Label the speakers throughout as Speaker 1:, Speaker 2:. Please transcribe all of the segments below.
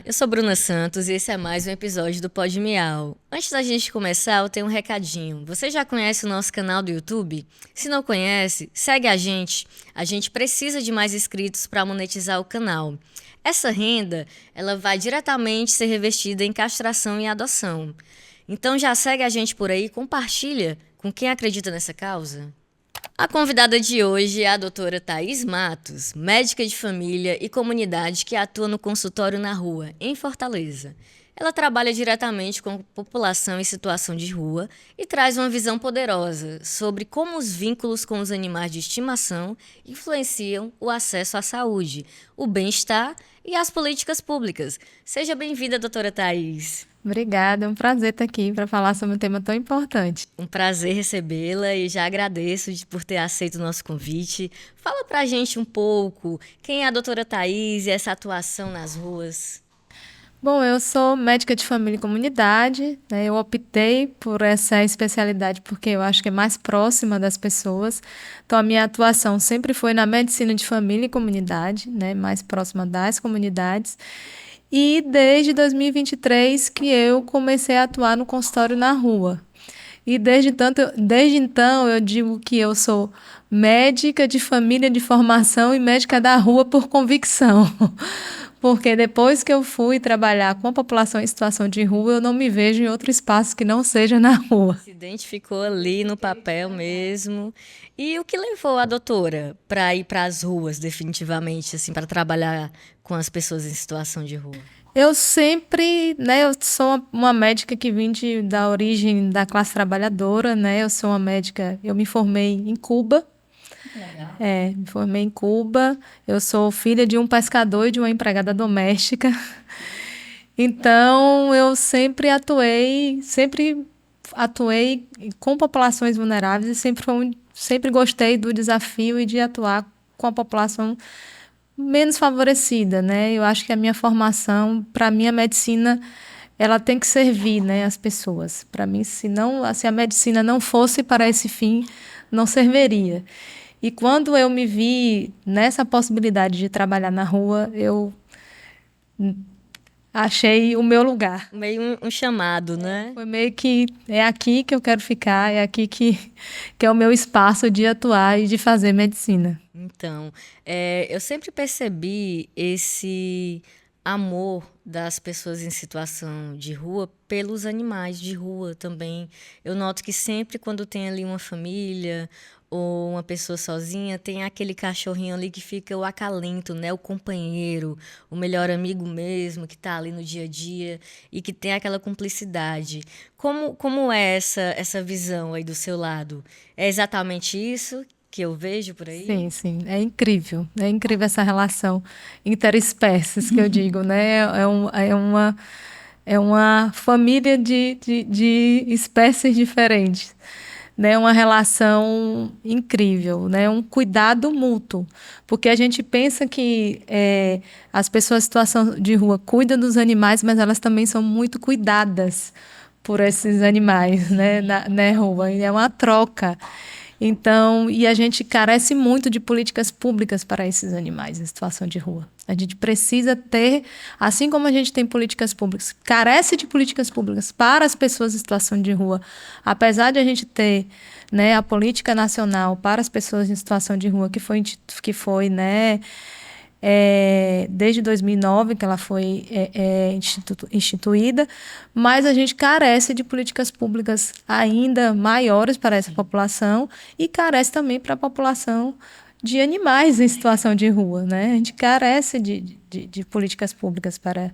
Speaker 1: Eu sou Bruna Santos e esse é mais um episódio do Pod Miau. Antes da gente começar, eu tenho um recadinho. Você já conhece o nosso canal do YouTube? Se não conhece, segue a gente. A gente precisa de mais inscritos para monetizar o canal. Essa renda, ela vai diretamente ser revestida em castração e adoção. Então já segue a gente por aí e compartilha com quem acredita nessa causa. A convidada de hoje é a doutora Thaís Matos, médica de família e comunidade que atua no consultório na rua, em Fortaleza. Ela trabalha diretamente com a população em situação de rua e traz uma visão poderosa sobre como os vínculos com os animais de estimação influenciam o acesso à saúde, o bem-estar e as políticas públicas. Seja bem-vinda, doutora Thaís.
Speaker 2: Obrigada, é um prazer estar aqui para falar sobre um tema tão importante.
Speaker 1: Um prazer recebê-la e já agradeço por ter aceito o nosso convite. Fala pra gente um pouco quem é a doutora Thaís e essa atuação nas ruas.
Speaker 2: Bom, eu sou médica de família e comunidade, né? Eu optei por essa especialidade porque eu acho que é mais próxima das pessoas. Então, a minha atuação sempre foi na medicina de família e comunidade, né? Mais próxima das comunidades. E desde 2023 que eu comecei a atuar no consultório na rua. E desde então eu digo que eu sou médica de família de formação e médica da rua por convicção. Porque depois que eu fui trabalhar com a população em situação de rua, eu não me vejo em outro espaço que não seja na rua.
Speaker 1: Se identificou ali no papel mesmo. E o que levou a doutora para ir para as ruas definitivamente, assim, para trabalhar com as pessoas em situação de rua?
Speaker 2: Eu sempre, né, eu sou uma médica que vim da origem da classe trabalhadora, né? Eu sou uma médica, eu me formei em Cuba.
Speaker 1: Legal.
Speaker 2: Me formei em Cuba. Eu sou filha de um pescador e de uma empregada doméstica. Então, eu sempre atuei com populações vulneráveis e sempre gostei do desafio e de atuar com a população menos favorecida, né? Eu acho que a minha formação, para mim, a medicina, ela tem que servir, né, as pessoas. Para mim, se a medicina não fosse para esse fim, não serviria. E quando eu me vi nessa possibilidade de trabalhar na rua, eu achei o meu lugar.
Speaker 1: Meio um chamado, né?
Speaker 2: Foi meio que é aqui que eu quero ficar, é aqui que é o meu espaço de atuar e de fazer medicina.
Speaker 1: Então, eu sempre percebi esse amor das pessoas em situação de rua pelos animais de rua também. Eu noto que sempre quando tem ali uma família ou uma pessoa sozinha, tem aquele cachorrinho ali que fica o acalento, né? O companheiro, o melhor amigo mesmo, que está ali no dia a dia e que tem aquela cumplicidade. Como é essa visão aí do seu lado? É exatamente isso que eu vejo por aí?
Speaker 2: Sim, sim, é incrível. É incrível essa relação interespécies que eu digo, né? É uma família de espécies diferentes, né? Uma relação incrível, né? Um cuidado mútuo, porque a gente pensa que as pessoas em situação de rua cuidam dos animais, mas elas também são muito cuidadas por esses animais, né? Na rua. E é uma troca. Então, e a gente carece muito de políticas públicas para esses animais em situação de rua. A gente precisa ter, assim como a gente tem políticas públicas, carece de políticas públicas para as pessoas em situação de rua. Apesar de a gente ter, né, a política nacional para as pessoas em situação de rua, que foi, né, desde 2009 que ela foi instituída, mas a gente carece de políticas públicas ainda maiores para essa população e carece também para a população de animais em situação de rua, né? A gente carece de políticas públicas para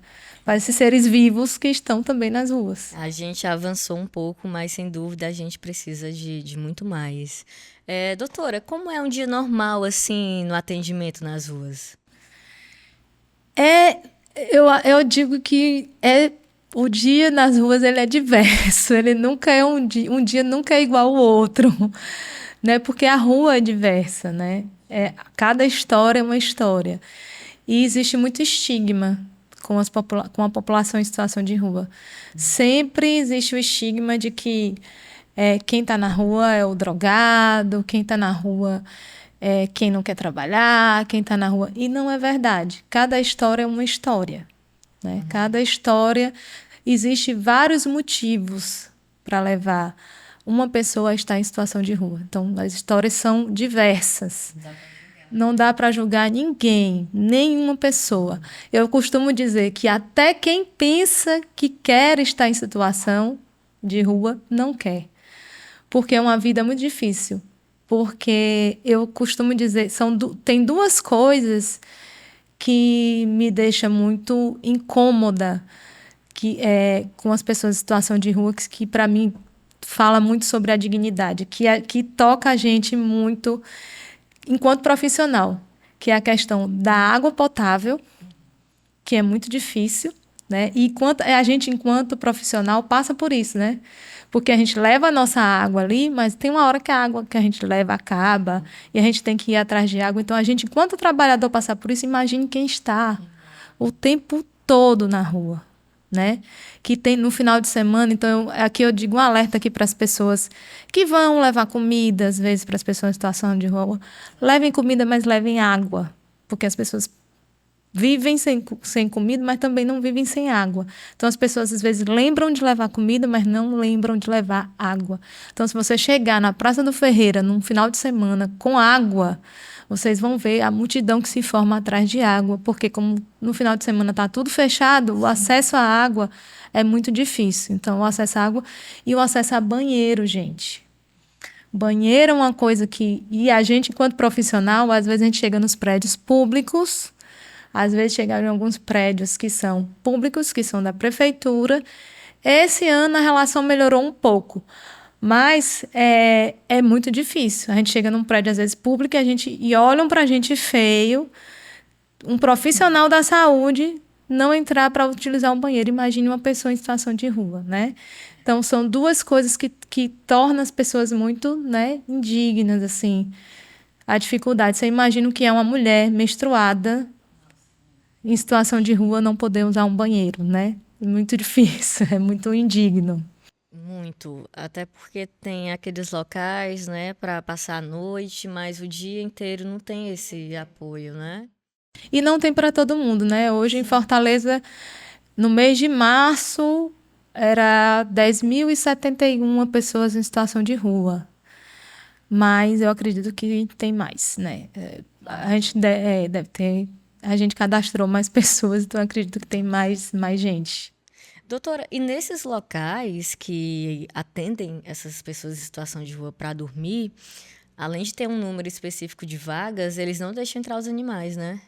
Speaker 2: esses seres vivos que estão também nas ruas.
Speaker 1: A gente avançou um pouco, mas sem dúvida a gente precisa de muito mais. Doutora, como é um dia normal, assim, no atendimento nas ruas?
Speaker 2: É, eu digo que o dia nas ruas ele é diverso, ele nunca é um dia nunca é igual ao outro, né? Porque a rua é diversa, né? Cada história é uma história. E existe muito estigma com a população em situação de rua. Sempre existe o estigma de que quem está na rua é o drogado, quem está na rua quem não quer trabalhar, quem está na rua. E não é verdade. Cada história é uma história, né? Cada história, existe vários motivos para levar uma pessoa a estar em situação de rua. Então, as histórias são diversas. Não dá para julgar ninguém, nenhuma pessoa. Eu costumo dizer que até quem pensa que quer estar em situação de rua, não quer. Porque é uma vida muito difícil. Porque eu costumo dizer, tem duas coisas que me deixam muito incômoda que é com as pessoas em situação de rua, que para mim fala muito sobre a dignidade, que toca a gente muito enquanto profissional, que é a questão da água potável, que é muito difícil, né? E a gente, enquanto profissional, passa por isso, né? Porque a gente leva a nossa água ali, mas tem uma hora que a água que a gente leva acaba e a gente tem que ir atrás de água. Então, a gente, enquanto trabalhador, passar por isso, imagine quem está o tempo todo na rua, né? Que tem no final de semana. Então, aqui eu digo um alerta aqui para as pessoas que vão levar comida, às vezes, para as pessoas em situação de rua. Levem comida, mas levem água, porque as pessoas vivem sem comida, mas também não vivem sem água. Então, as pessoas, às vezes, lembram de levar comida, mas não lembram de levar água. Então, se você chegar na Praça do Ferreira, num final de semana, com água, vocês vão ver a multidão que se forma atrás de água, porque como no final de semana está tudo fechado, o acesso à água é muito difícil. Então, o acesso à água e o acesso a banheiro, gente. Banheiro é uma coisa que... E a gente, enquanto profissional, às vezes a gente chega nos prédios públicos, às vezes chega em alguns prédios que são públicos, que são da prefeitura. Esse ano a relação melhorou um pouco, mas é muito difícil. A gente chega num prédio, às vezes, público e olham para a gente feio. Um profissional da saúde não entrar para utilizar um banheiro. Imagine uma pessoa em situação de rua, né? Então, são duas coisas que tornam as pessoas muito, né, indignas, assim. A dificuldade. Você imagina o que é uma mulher menstruada em situação de rua não poder usar um banheiro, né? É muito difícil, é muito indigno.
Speaker 1: Muito, até porque tem aqueles locais, né, para passar a noite, mas o dia inteiro não tem esse apoio, né?
Speaker 2: E não tem para todo mundo, né? Hoje em Fortaleza, no mês de março, era 10.071 pessoas em situação de rua. Mas eu acredito que tem mais, né? A gente deve ter... A gente cadastrou mais pessoas, então eu acredito que tem mais gente.
Speaker 1: Doutora, e nesses locais que atendem essas pessoas em situação de rua para dormir, além de ter um número específico de vagas, eles não deixam entrar os animais, né?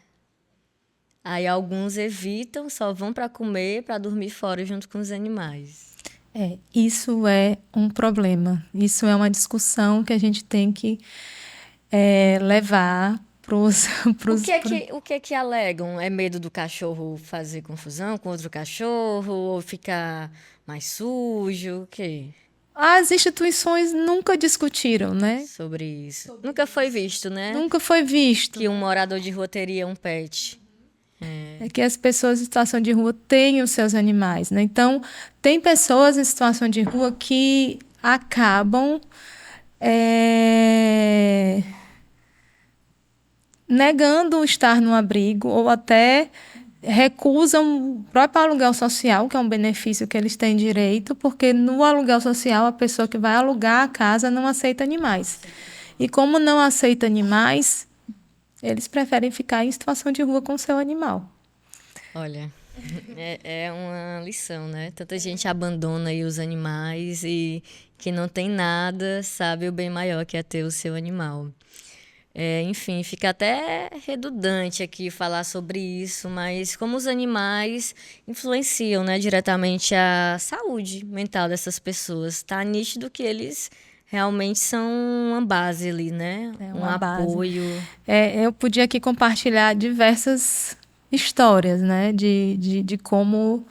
Speaker 1: Aí alguns evitam, só vão para comer, para dormir fora junto com os animais.
Speaker 2: Isso é um problema. Isso é uma discussão que a gente tem que levar para os...
Speaker 1: O que é que alegam? É medo do cachorro fazer confusão com outro cachorro? Ou ficar mais sujo? O quê?
Speaker 2: As instituições nunca discutiram, né?
Speaker 1: Sobre isso. Nunca foi visto, né?
Speaker 2: Nunca foi visto.
Speaker 1: Que um morador de rua teria um pet.
Speaker 2: É que as pessoas em situação de rua têm os seus animais, né? Então, tem pessoas em situação de rua que acabam negando estar no abrigo ou até recusam o próprio aluguel social, que é um benefício que eles têm direito, porque no aluguel social a pessoa que vai alugar a casa não aceita animais. E como não aceita animais, eles preferem ficar em situação de rua com o seu animal.
Speaker 1: Olha, é uma lição, né? Tanta gente abandona aí os animais e que não tem nada sabe o bem maior que é ter o seu animal. Enfim, fica até redundante aqui falar sobre isso, mas como os animais influenciam, né, diretamente a saúde mental dessas pessoas. Tá nítido que eles realmente são uma base ali, né? Um apoio.
Speaker 2: Eu podia aqui compartilhar diversas histórias, né, de como...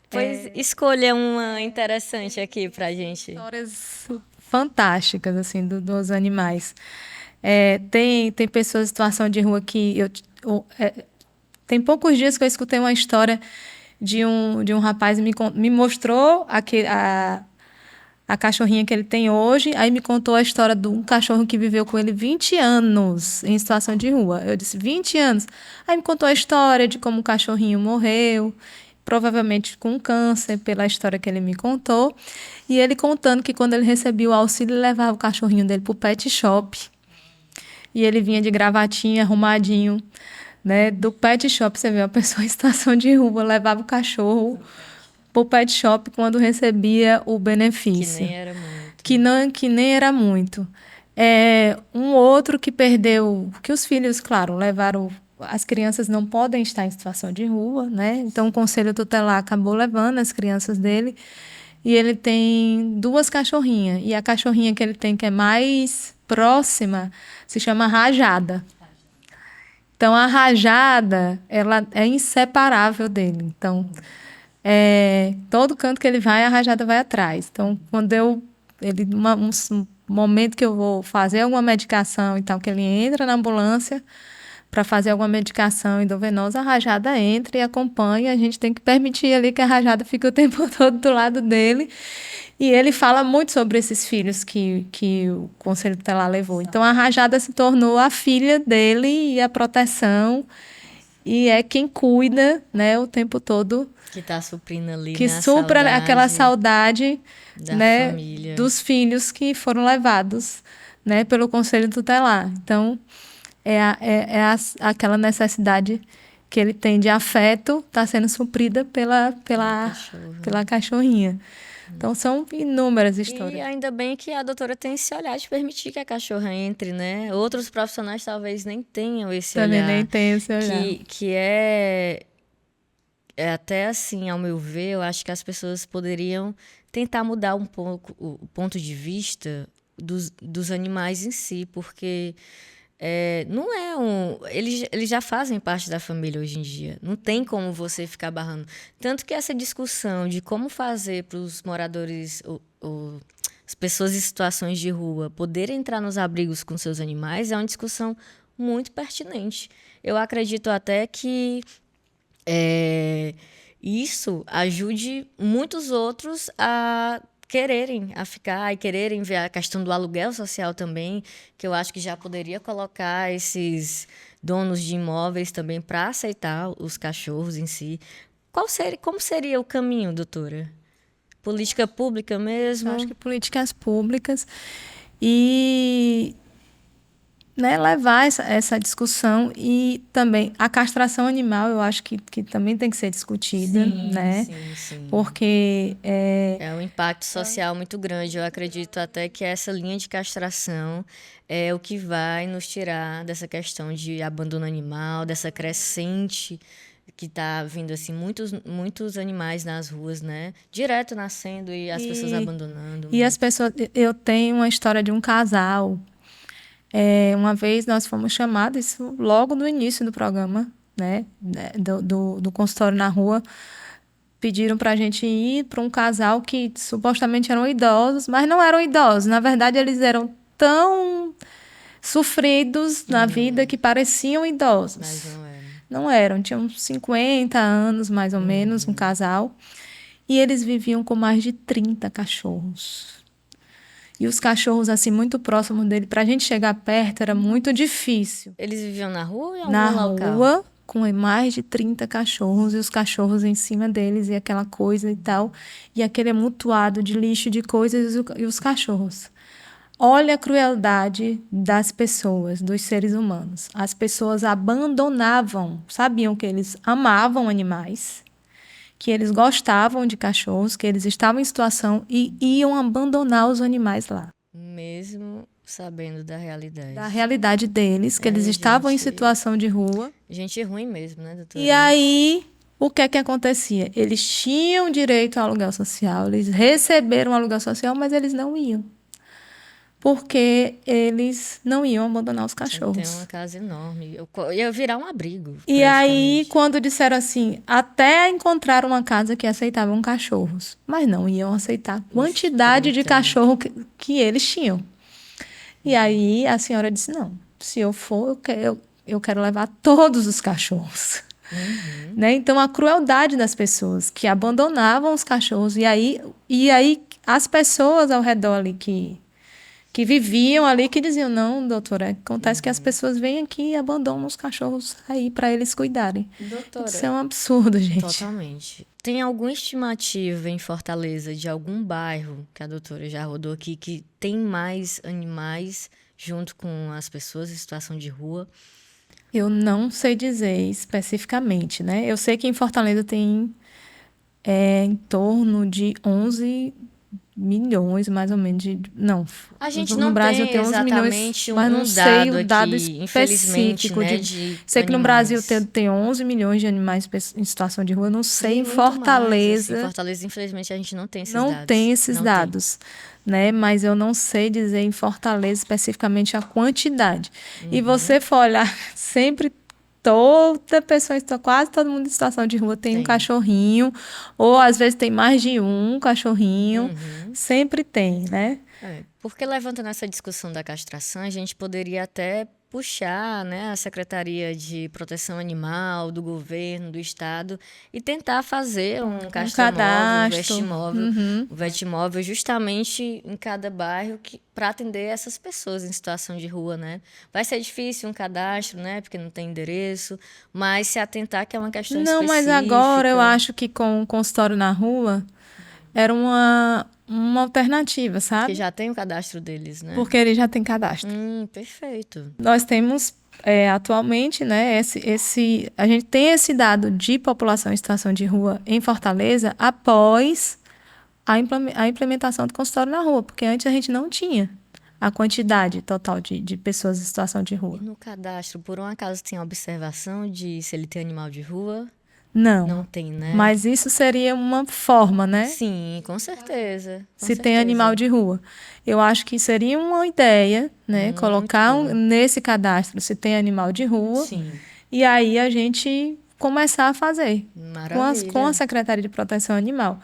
Speaker 1: Pois escolha uma interessante aqui pra gente.
Speaker 2: Histórias fantásticas, assim, dos animais. Tem pessoas em situação de rua que... tem poucos dias que eu escutei uma história de um rapaz que me mostrou a cachorrinha que ele tem hoje, aí me contou a história de um cachorro que viveu com ele 20 anos em situação de rua. Eu disse, 20 anos? Aí me contou a história de como o cachorrinho morreu provavelmente com câncer, pela história que ele me contou. E ele contando que quando ele recebia o auxílio, ele levava o cachorrinho dele para o pet shop. E ele vinha de gravatinha, arrumadinho, né? Do pet shop, você vê uma pessoa em situação de rua, levava o cachorro para o pet shop quando recebia o benefício.
Speaker 1: Que nem era muito.
Speaker 2: Que nem era muito. Um outro que perdeu, que os filhos, claro, levaram. As crianças não podem estar em situação de rua, né? Então o conselho tutelar acabou levando as crianças dele. E ele tem 2 cachorrinhas. E a cachorrinha que ele tem, que é mais próxima, se chama Rajada. Então a Rajada, ela é inseparável dele. Então, todo canto que ele vai, a Rajada vai atrás. Então, quando um momento que eu vou fazer alguma medicação e tal, que ele entra na ambulância para fazer alguma medicação endovenosa, a Rajada entra e acompanha. A gente tem que permitir ali que a Rajada fique o tempo todo do lado dele. E ele fala muito sobre esses filhos que o Conselho Tutelar levou. Então, a Rajada se tornou a filha dele e a proteção. E é quem cuida, né, o tempo todo.
Speaker 1: Que está suprindo ali,
Speaker 2: que supra aquela saudade
Speaker 1: da
Speaker 2: né,
Speaker 1: família.
Speaker 2: Dos filhos que foram levados, né, pelo Conselho Tutelar. Então, aquela necessidade que ele tem de afeto está sendo suprida pela cachorrinha. Então, são inúmeras histórias.
Speaker 1: E ainda bem que a doutora tem esse olhar de permitir que a cachorra entre, né? Outros profissionais talvez nem tenham esse olhar.
Speaker 2: Também nem tem esse olhar.
Speaker 1: Que é até assim, ao meu ver, eu acho que as pessoas poderiam tentar mudar um pouco o ponto de vista dos animais em si, porque não é eles já fazem parte da família hoje em dia. Não tem como você ficar barrando. Tanto que essa discussão de como fazer para os moradores, as pessoas em situações de rua, poderem entrar nos abrigos com seus animais é uma discussão muito pertinente. Eu acredito até que isso ajude muitos outros a ficar e quererem ver a questão do aluguel social também, que eu acho que já poderia colocar esses donos de imóveis também para aceitar os cachorros em si. Como seria o caminho, doutora? Política pública mesmo?
Speaker 2: Eu acho que políticas públicas e levar essa discussão, e também a castração animal, eu acho que também tem que ser discutida, né?
Speaker 1: Sim.
Speaker 2: Porque
Speaker 1: é um impacto social muito grande. Eu acredito até que essa linha de castração é o que vai nos tirar dessa questão de abandono animal, dessa crescente que está vindo assim, muitos animais nas ruas, né? Direto nascendo e as pessoas abandonando.
Speaker 2: E as pessoas... Eu tenho uma história de um casal. Uma vez nós fomos chamados, isso logo no início do programa, né, do consultório na rua, pediram para a gente ir para um casal que supostamente eram idosos, mas não eram idosos. Na verdade, eles eram tão sofridos na vida que pareciam idosos.
Speaker 1: Mas não eram.
Speaker 2: Não eram, tinham 50 anos, mais ou menos, um casal. E eles viviam com mais de 30 cachorros. E os cachorros, assim, muito próximos dele, pra gente chegar perto, era muito difícil.
Speaker 1: Eles viviam na rua ou em algum local?
Speaker 2: Na rua, com mais de 30 cachorros, e os cachorros em cima deles, e aquela coisa e tal. E aquele amontoado de lixo, de coisas, e os cachorros. Olha a crueldade das pessoas, dos seres humanos. As pessoas abandonavam, sabiam que eles amavam animais, que eles gostavam de cachorros, que eles estavam em situação e iam abandonar os animais lá.
Speaker 1: Mesmo sabendo da realidade.
Speaker 2: Da realidade deles, que eles estavam em situação de rua.
Speaker 1: Gente ruim mesmo, né, doutora?
Speaker 2: E aí, o que é que acontecia? Eles tinham direito ao aluguel social, eles receberam aluguel social, mas eles não iam. Porque eles não iam abandonar os cachorros.
Speaker 1: Tem uma casa enorme. Ia virar um abrigo.
Speaker 2: E aí, quando disseram assim, até encontrar uma casa que aceitavam cachorros, mas não iam aceitar a quantidade de cachorro que eles tinham. E aí, a senhora disse, não, se eu for, eu quero levar todos os cachorros. Né? Então, a crueldade das pessoas que abandonavam os cachorros. E aí as pessoas ao redor ali que que viviam ali, que diziam, não, doutora, acontece que as pessoas vêm aqui e abandonam os cachorros aí para eles cuidarem.
Speaker 1: Doutora,
Speaker 2: Isso é um absurdo, gente.
Speaker 1: totalmente. Tem alguma estimativa em Fortaleza de algum bairro que a doutora já rodou aqui que tem mais animais junto com as pessoas em situação de rua?
Speaker 2: Eu não sei dizer especificamente, né? Eu sei que em Fortaleza tem em torno de 11 milhões, mais ou menos. Não,
Speaker 1: A gente
Speaker 2: no
Speaker 1: não
Speaker 2: Brasil
Speaker 1: tem
Speaker 2: tem 11 milhões,
Speaker 1: exatamente
Speaker 2: mas não
Speaker 1: um
Speaker 2: sei
Speaker 1: dado
Speaker 2: o dado
Speaker 1: aqui, infelizmente,
Speaker 2: específico.
Speaker 1: né, de
Speaker 2: Sei que no Brasil
Speaker 1: animais.
Speaker 2: tem 11 milhões de animais em situação de rua. Eu não sei em
Speaker 1: Tem muito mais, assim.
Speaker 2: Fortaleza.
Speaker 1: Fortaleza, infelizmente, a gente não tem esses
Speaker 2: Não tem
Speaker 1: dados.
Speaker 2: esses
Speaker 1: Não tem.
Speaker 2: dados, né? Mas eu não sei dizer em Fortaleza especificamente a quantidade. E você for olhar, sempre toda pessoa, quase todo mundo em situação de rua tem um
Speaker 1: Tem.
Speaker 2: cachorrinho, ou às vezes tem mais de um cachorrinho,
Speaker 1: Uhum.
Speaker 2: sempre tem, né?
Speaker 1: Porque levantando essa discussão da castração, a gente poderia até puxar, né, a Secretaria de Proteção Animal, do governo, do estado, e tentar fazer um castramóvel, um
Speaker 2: cadastro.
Speaker 1: vestimóvel, um vetimóvel justamente em cada bairro para atender essas pessoas em situação de rua, né? Vai ser difícil um cadastro, né, porque não tem endereço, mas se atentar que é uma questão
Speaker 2: Não, mas
Speaker 1: específica.
Speaker 2: agora eu acho que com o consultório na rua era uma alternativa,
Speaker 1: Que
Speaker 2: sabe?
Speaker 1: já tem o cadastro deles, né?
Speaker 2: Porque ele já tem cadastro.
Speaker 1: Perfeito.
Speaker 2: Nós temos atualmente, né, a gente tem esse dado de população em situação de rua em Fortaleza após a implementação do consultório na rua, porque antes a gente não tinha a quantidade total de pessoas em situação de rua.
Speaker 1: E no cadastro, por um acaso, tem observação de se ele tem animal de rua?
Speaker 2: Não.
Speaker 1: Não tem, né?
Speaker 2: Mas isso seria uma forma, né?
Speaker 1: Sim, com certeza.
Speaker 2: Se tem animal de rua. Eu acho que seria uma ideia, né?
Speaker 1: Muito
Speaker 2: Colocar
Speaker 1: boa.
Speaker 2: nesse cadastro se tem animal de rua.
Speaker 1: Sim.
Speaker 2: E aí a gente começar a fazer
Speaker 1: Maravilha.
Speaker 2: com a Secretaria de Proteção Animal.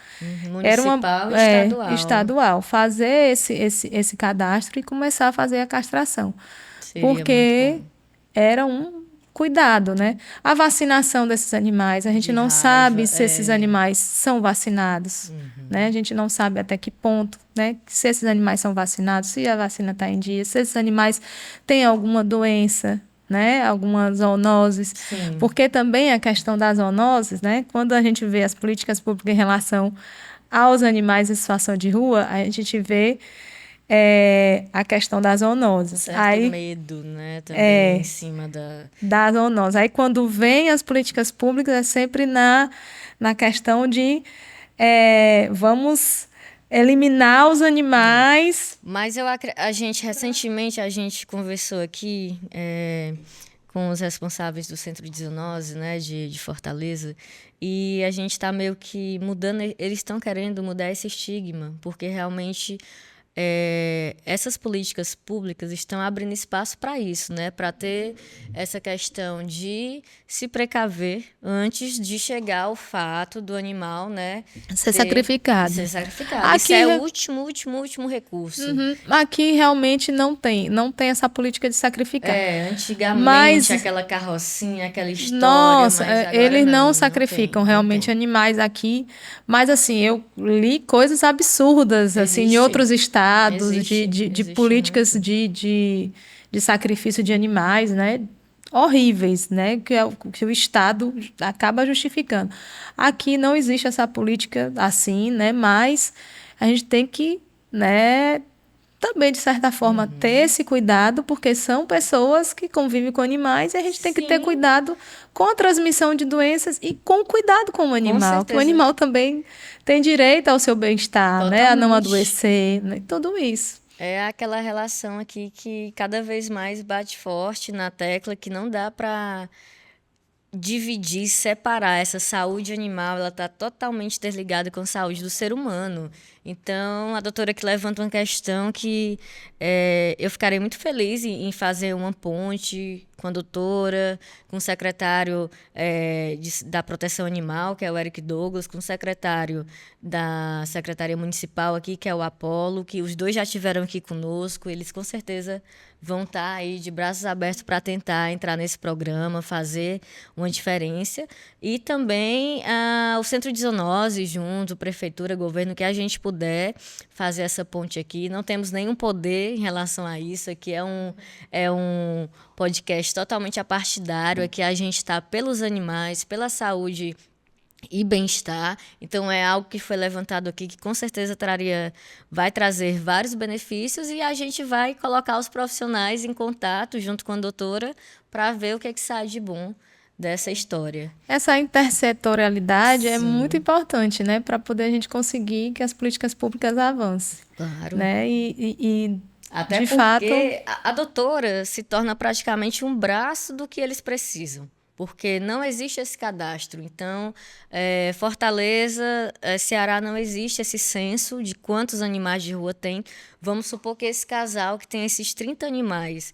Speaker 1: Municipal e estadual.
Speaker 2: Estadual. Fazer esse cadastro e começar a fazer a castração.
Speaker 1: Seria
Speaker 2: Porque
Speaker 1: muito bom.
Speaker 2: era um cuidado, né? A vacinação desses animais, a gente
Speaker 1: De
Speaker 2: não
Speaker 1: raiva,
Speaker 2: sabe se esses animais são vacinados, né? A gente não sabe até que ponto, né? Se esses animais são vacinados, se a vacina está em dia, se esses animais têm alguma doença, né? Algumas zoonoses.
Speaker 1: Sim.
Speaker 2: Porque também a questão das zoonoses, né? Quando a gente vê as políticas públicas em relação aos animais em situação de rua, a gente vê a questão das zoonoses.
Speaker 1: Certo medo, né? Também em cima
Speaker 2: da zoonose. Aí, quando vem as políticas públicas, é sempre na questão de vamos eliminar os animais.
Speaker 1: Mas recentemente, a gente conversou aqui com os responsáveis do Centro de Zoonose, né, de Fortaleza, e a gente está meio que mudando, eles estão querendo mudar esse estigma, porque realmente essas políticas públicas estão abrindo espaço para isso, né? Para ter essa questão de se precaver antes de chegar ao fato do animal, né?
Speaker 2: Ser sacrificado.
Speaker 1: Isso é o último recurso.
Speaker 2: Aqui realmente não tem essa política de sacrificar.
Speaker 1: Antigamente, aquela carrocinha, aquela história.
Speaker 2: Nossa,
Speaker 1: mas agora
Speaker 2: eles não
Speaker 1: tem,
Speaker 2: sacrificam realmente animais aqui. Mas assim, eu li coisas absurdas assim, em outros estados de políticas de sacrifício de animais, né? Horríveis, né? Que o Estado acaba justificando. Aqui não existe essa política assim, né? Mas a gente tem que, né, também, de certa forma, ter esse cuidado, porque são pessoas que convivem com animais e a gente tem que ter cuidado com a transmissão de doenças e com cuidado com o animal. Que o animal também tem direito ao seu bem-estar, né? A não adoecer, né? Tudo isso.
Speaker 1: É aquela relação aqui que cada vez mais bate forte na tecla que não dá para dividir, separar. Essa saúde animal, ela está totalmente desligada com a saúde do ser humano. Então, a doutora aqui levanta uma questão que eu ficarei muito feliz em fazer uma ponte com a doutora, com o secretário da Proteção Animal, que é o Eric Douglas, com o secretário da Secretaria Municipal aqui, que é o Apolo, que os dois já estiveram aqui conosco. Eles, com certeza, vão estar aí de braços abertos para tentar entrar nesse programa, fazer uma diferença. E também o Centro de Zoonose junto, Prefeitura, Governo, que a gente puder puder fazer essa ponte aqui. Não temos nenhum poder em relação a isso. Aqui é um podcast totalmente apartidário. Aqui a gente está pelos animais, pela saúde e bem-estar. Então é algo que foi levantado aqui que com certeza vai trazer vários benefícios, e a gente vai colocar os profissionais em contato junto com a doutora para ver o que é que sai de bom dessa história.
Speaker 2: Essa intersetorialidade
Speaker 1: Sim.
Speaker 2: É muito importante, né, para poder a gente conseguir que as políticas públicas avancem.
Speaker 1: Claro.
Speaker 2: Né? E
Speaker 1: até
Speaker 2: de
Speaker 1: porque
Speaker 2: fato,
Speaker 1: a doutora se torna praticamente um braço do que eles precisam, porque não existe esse cadastro. Então, Fortaleza, Ceará, não existe esse censo de quantos animais de rua tem. Vamos supor que esse casal que tem esses 30 animais,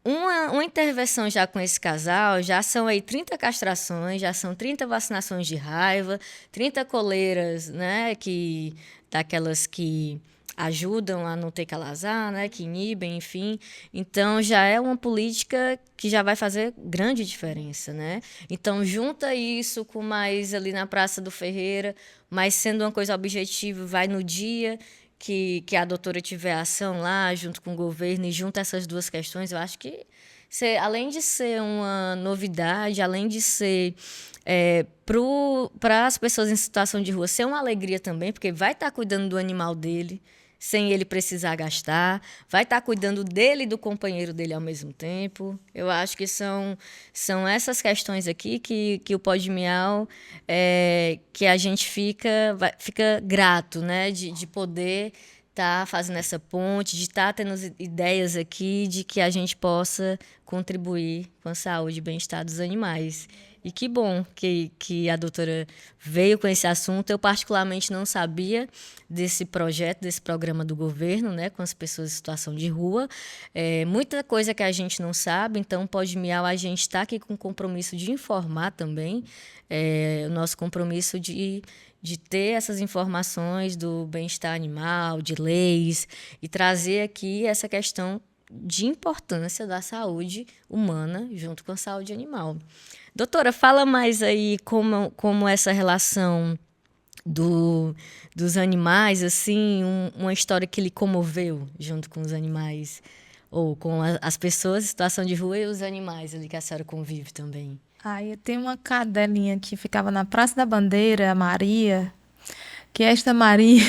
Speaker 1: uma intervenção já com esse casal, já são aí 30 castrações, já são 30 vacinações de raiva, 30 coleiras, né, daquelas que ajudam a não ter calazar, né, que inibem, enfim. Então, já é uma política que já vai fazer grande diferença, né? Então, junta isso com mais ali na Praça do Ferreira, mas sendo uma coisa objetiva, vai no dia que a doutora tiver ação lá, junto com o governo, e junta essas duas questões, eu acho que, além de ser uma novidade, além de ser para as pessoas em situação de rua, ser uma alegria também, porque vai estar cuidando do animal dele, sem ele precisar gastar, vai estar cuidando dele e do companheiro dele ao mesmo tempo. Eu acho que são essas questões aqui que o Pod Miau, que a gente fica grato, né, de poder estar fazendo essa ponte, de estar tendo ideias aqui de que a gente possa contribuir com a saúde e bem-estar dos animais. E que bom que a doutora veio com esse assunto. Eu, particularmente, não sabia desse projeto, desse programa do governo, né, com as pessoas em situação de rua. Muita coisa que a gente não sabe, então, Pod Miau, a gente está aqui com o compromisso de informar também, o nosso compromisso de ter essas informações do bem-estar animal, de leis, e trazer aqui essa questão de importância da saúde humana junto com a saúde animal. Doutora, fala mais aí como essa relação dos animais, assim, uma história que lhe comoveu junto com os animais, ou com as pessoas em situação de rua e os animais ali que a senhora convive também.
Speaker 2: Eu tenho uma cadelinha que ficava na Praça da Bandeira, a Maria, que esta Maria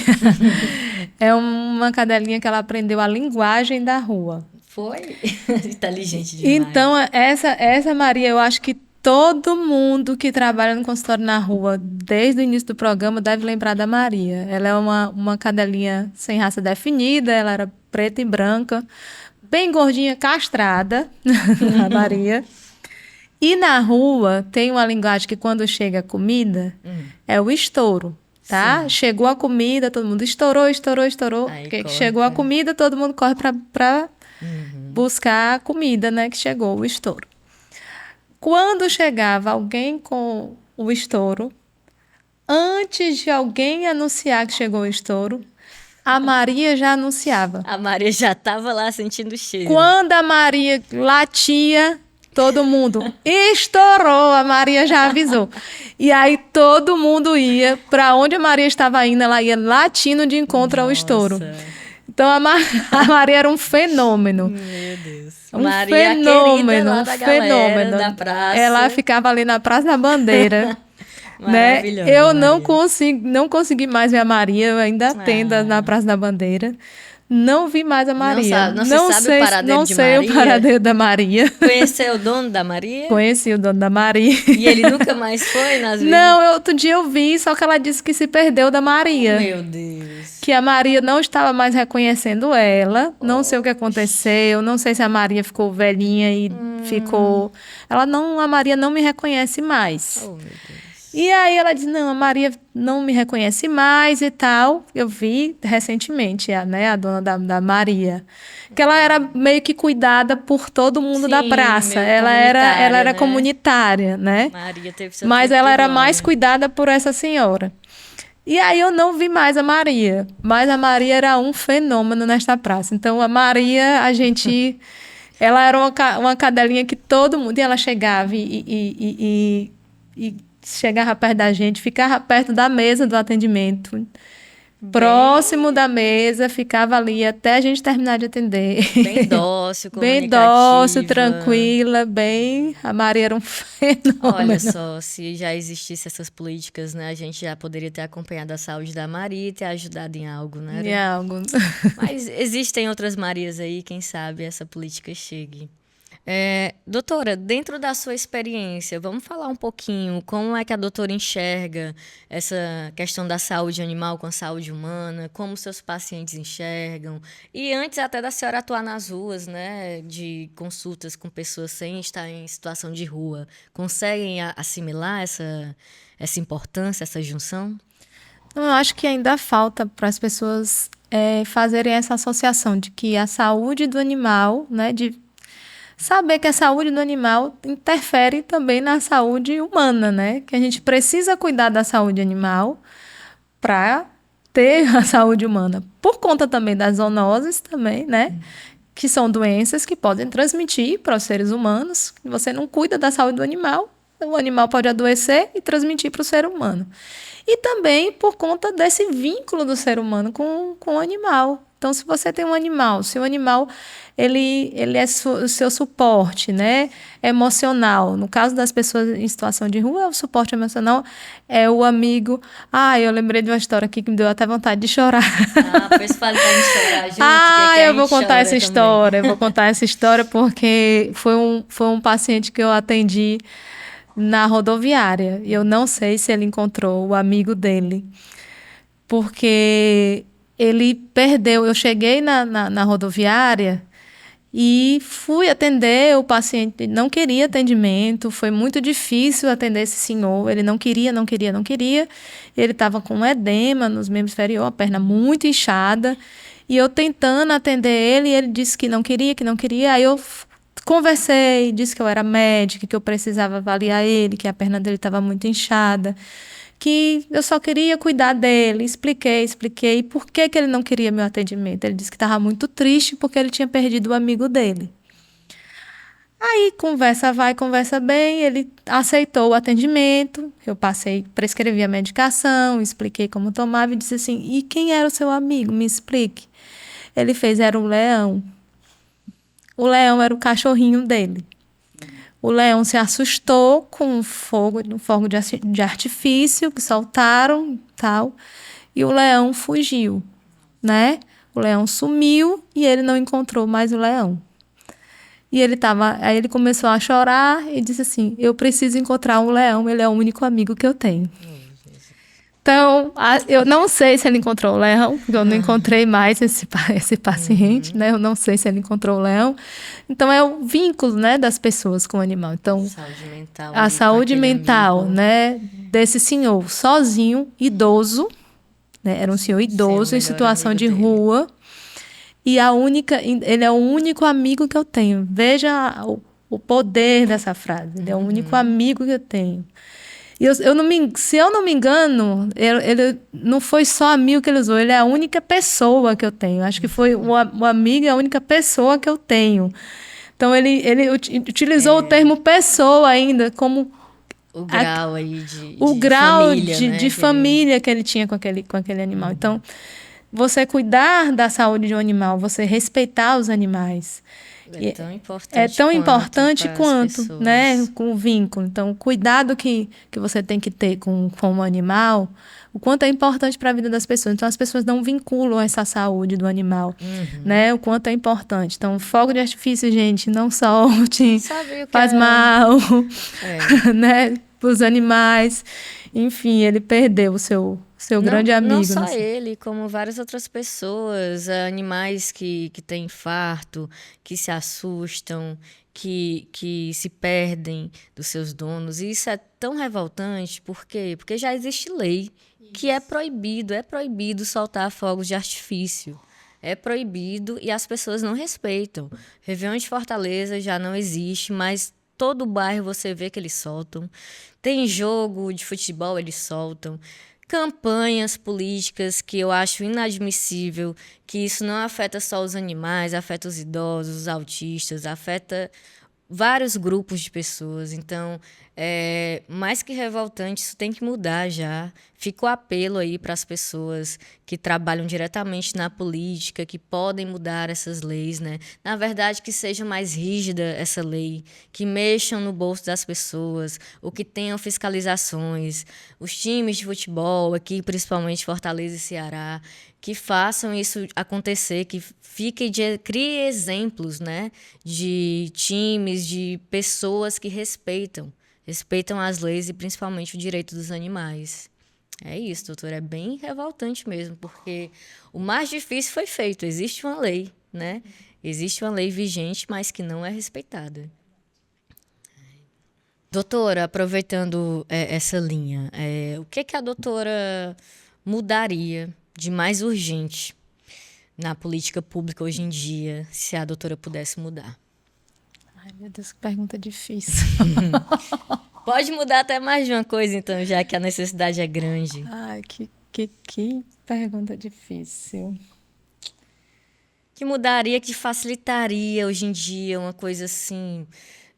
Speaker 2: é uma cadelinha que ela aprendeu a linguagem da rua.
Speaker 1: Foi? Inteligente demais.
Speaker 2: Então, essa Maria, eu acho que todo mundo que trabalha no consultório na rua, desde o início do programa, deve lembrar da Maria. Ela é uma cadelinha sem raça definida, ela era preta e branca, bem gordinha, castrada, a Maria. E na rua tem uma linguagem que quando chega a comida, é o estouro, tá? Sim. Chegou a comida, todo mundo estourou. Aí, chegou a comida, todo mundo corre para buscar a comida, né? Que chegou, o estouro. Quando chegava alguém com o estouro, antes de alguém anunciar que chegou o estouro, a Maria já anunciava.
Speaker 1: A Maria já estava lá sentindo o cheiro.
Speaker 2: Quando a Maria latia, todo mundo estourou, a Maria já avisou. E aí todo mundo ia para onde a Maria estava indo, ela ia latindo de encontro ao estouro. Então a Maria era um fenômeno.
Speaker 1: Meu Deus.
Speaker 2: Maria fenômeno.
Speaker 1: Da praça.
Speaker 2: Ela ficava ali na Praça da Bandeira. Né? Eu não consegui mais ver a Maria, eu ainda atendo na Praça da Bandeira. Não vi mais a Maria.
Speaker 1: Não sei
Speaker 2: o paradeiro da Maria.
Speaker 1: Conheceu o dono da Maria?
Speaker 2: Conheci o dono da Maria.
Speaker 1: E ele nunca mais foi nas vezes?
Speaker 2: Não, outro dia eu vi, só que ela disse que se perdeu da Maria.
Speaker 1: Meu Deus.
Speaker 2: Que a Maria não estava mais reconhecendo ela. Não sei o que aconteceu. Não sei se a Maria ficou velhinha e ficou... A Maria não me reconhece mais.
Speaker 1: Oh, meu Deus.
Speaker 2: E aí ela disse, não, a Maria não me reconhece mais e tal. Eu vi recentemente, a dona da Maria. Que ela era meio que cuidada por todo mundo da praça. Ela era comunitária, né?
Speaker 1: Maria teve seu
Speaker 2: Mas ela era mais cuidada por essa senhora. E aí eu não vi mais a Maria. Mas a Maria era um fenômeno nesta praça. Então a Maria, ela era uma cadelinha que todo mundo... E ela chegava e chegava perto da gente, ficava perto da mesa do atendimento, próximo da mesa, ficava ali até a gente terminar de atender.
Speaker 1: Bem dócil,
Speaker 2: Bem
Speaker 1: comunicativa.
Speaker 2: dócil, tranquila, bem... A Maria era um
Speaker 1: Olha
Speaker 2: fenômeno.
Speaker 1: só, se já existissem essas políticas, né, a gente já poderia ter acompanhado a saúde da Maria e ter ajudado em algo, né?
Speaker 2: E algo.
Speaker 1: Mas existem outras Marias aí, quem sabe essa política chegue. Doutora, dentro da sua experiência, vamos falar um pouquinho como é que a doutora enxerga essa questão da saúde animal com a saúde humana, como seus pacientes enxergam, e antes até da senhora atuar nas ruas, né, de consultas com pessoas sem estar em situação de rua, conseguem assimilar essa importância, essa junção?
Speaker 2: Eu acho que ainda falta para as pessoas fazerem essa associação de que a saúde do animal, né, de saber que a saúde do animal interfere também na saúde humana, né? Que a gente precisa cuidar da saúde animal para ter a saúde humana. Por conta também das zoonoses também, né? Que são doenças que podem transmitir para os seres humanos. Você não cuida da saúde do animal, o animal pode adoecer e transmitir para o ser humano. E também por conta desse vínculo do ser humano com o animal. Então, se você tem um animal, se o animal ele é o seu suporte, né, emocional. No caso das pessoas em situação de rua, o suporte emocional é o amigo. Ah, eu lembrei de uma história aqui que me deu até vontade de chorar.
Speaker 1: Pois fale pra gente chorar junto,
Speaker 2: Ah,
Speaker 1: que a
Speaker 2: eu vou
Speaker 1: gente
Speaker 2: contar
Speaker 1: chora
Speaker 2: essa
Speaker 1: também.
Speaker 2: história. Eu vou contar essa história porque foi um paciente que eu atendi na rodoviária. E eu não sei se ele encontrou o amigo dele. Porque ele perdeu. Eu cheguei na rodoviária e fui atender o paciente. Não queria atendimento. Foi muito difícil atender esse senhor. Ele não queria, não queria, não queria. Ele estava com um edema nos membros inferiores, a perna muito inchada. E eu tentando atender ele, ele disse que não queria, que não queria. Aí eu conversei, disse que eu era médica, que eu precisava avaliar ele, que a perna dele estava muito inchada, que eu só queria cuidar dele. Expliquei por que ele não queria meu atendimento. Ele disse que estava muito triste porque ele tinha perdido o amigo dele. Aí, conversa vai, conversa bem, ele aceitou o atendimento, eu prescrevi a medicação, expliquei como tomava e disse assim, e quem era o seu amigo? Me explique. Ele fez, era o leão. O leão era o cachorrinho dele. O leão se assustou com um fogo de artifício que soltaram, tal, e o leão fugiu, né? O leão sumiu e ele não encontrou mais o leão. Aí ele começou a chorar e disse assim: "Eu preciso encontrar um leão, ele é o único amigo que eu tenho". Então, eu não sei se ele encontrou o leão, porque eu não encontrei mais esse paciente, né? Eu não sei se ele encontrou o leão. Então, é o vínculo, né, das pessoas com o animal. Então,
Speaker 1: Saúde mental
Speaker 2: a
Speaker 1: ali, com
Speaker 2: saúde
Speaker 1: aquele
Speaker 2: mental,
Speaker 1: amigo.
Speaker 2: né, desse senhor sozinho, idoso, né? Era um senhor
Speaker 1: Sem o
Speaker 2: idoso em
Speaker 1: melhor
Speaker 2: situação
Speaker 1: amigo
Speaker 2: de
Speaker 1: dele.
Speaker 2: rua. E ele é o único amigo que eu tenho. Veja o poder dessa frase. Ele é o único amigo que eu tenho. E se eu não me engano, ele não foi só amigo que ele usou, ele é a única pessoa que eu tenho. Acho que foi o amigo é a única pessoa que eu tenho. Então, ele utilizou o termo pessoa ainda como
Speaker 1: O
Speaker 2: a-
Speaker 1: grau aí
Speaker 2: o
Speaker 1: de
Speaker 2: grau
Speaker 1: família, né?
Speaker 2: de família que ele tinha com aquele animal. Então, você cuidar da saúde de um animal, você respeitar os animais.
Speaker 1: É tão
Speaker 2: É
Speaker 1: importante
Speaker 2: tão
Speaker 1: quanto
Speaker 2: importante
Speaker 1: para as
Speaker 2: quanto, né,
Speaker 1: pessoas.
Speaker 2: com o vínculo. Então, o cuidado que você tem que ter com o animal, o quanto é importante para a vida das pessoas. Então, as pessoas não vinculam essa saúde do animal, né, o quanto é importante. Então, fogo de artifício, gente, não solte,
Speaker 1: Sabe o que
Speaker 2: faz
Speaker 1: é?
Speaker 2: mal,
Speaker 1: É.
Speaker 2: né, para os animais. Enfim, ele perdeu o seu grande
Speaker 1: Não
Speaker 2: amigo.
Speaker 1: só ele, como várias outras pessoas, animais que têm infarto, que se assustam, que se perdem dos seus donos. E isso é tão revoltante, por quê? Porque já existe lei que é proibido soltar fogos de artifício. É proibido e as pessoas não respeitam. Réveillon de Fortaleza já não existe, mas todo bairro você vê que eles soltam. Tem jogo de futebol, eles soltam. Campanhas políticas que eu acho inadmissível, que isso não afeta só os animais, afeta os idosos, os autistas, afeta vários grupos de pessoas. Então, Mais que revoltante, isso tem que mudar já. Fica o apelo aí para as pessoas que trabalham diretamente na política, que podem mudar essas leis, né? Na verdade, que seja mais rígida essa lei, que mexam no bolso das pessoas, ou que tenham fiscalizações. Os times de futebol, aqui principalmente Fortaleza e Ceará, que façam isso acontecer, que criem exemplos, né? De times, de pessoas que respeitam as leis e principalmente o direito dos animais. É isso, doutor, é bem revoltante mesmo, porque o mais difícil foi feito. Existe uma lei, né? Existe uma lei vigente, mas que não é respeitada. Doutora, aproveitando essa linha, o que a doutora mudaria de mais urgente na política pública hoje em dia, se a doutora pudesse mudar?
Speaker 2: Ai, meu Deus, que pergunta difícil.
Speaker 1: Pode mudar até mais de uma coisa, então, já que a necessidade é grande.
Speaker 2: Ai, que pergunta difícil.
Speaker 1: Que mudaria, que facilitaria hoje em dia uma coisa assim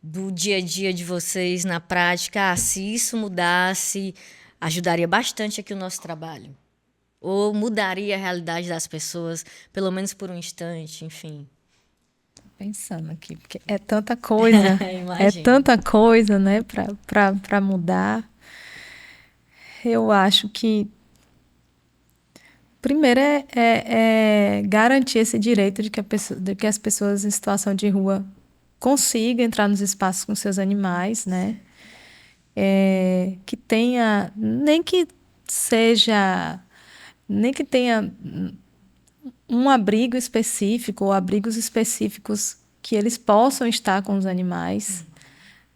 Speaker 1: do dia a dia de vocês na prática? Se isso mudasse, ajudaria bastante aqui o nosso trabalho. Ou mudaria a realidade das pessoas, pelo menos por um instante, enfim.
Speaker 2: Tô pensando aqui, porque é tanta coisa, é tanta coisa, né, para mudar. Eu acho que primeiro é garantir esse direito de que as pessoas em situação de rua consigam entrar nos espaços com seus animais, né? Que tenha, nem que tenha um abrigo específico ou abrigos específicos que eles possam estar com os animais,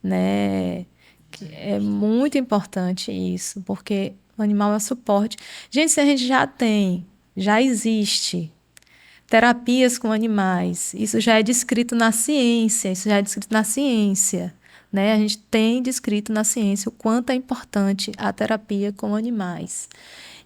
Speaker 2: né? Que é muito importante isso, porque o animal é suporte. Gente, se a gente já existe terapias com animais, isso já é descrito na ciência, né? A gente tem descrito na ciência o quanto é importante a terapia com animais.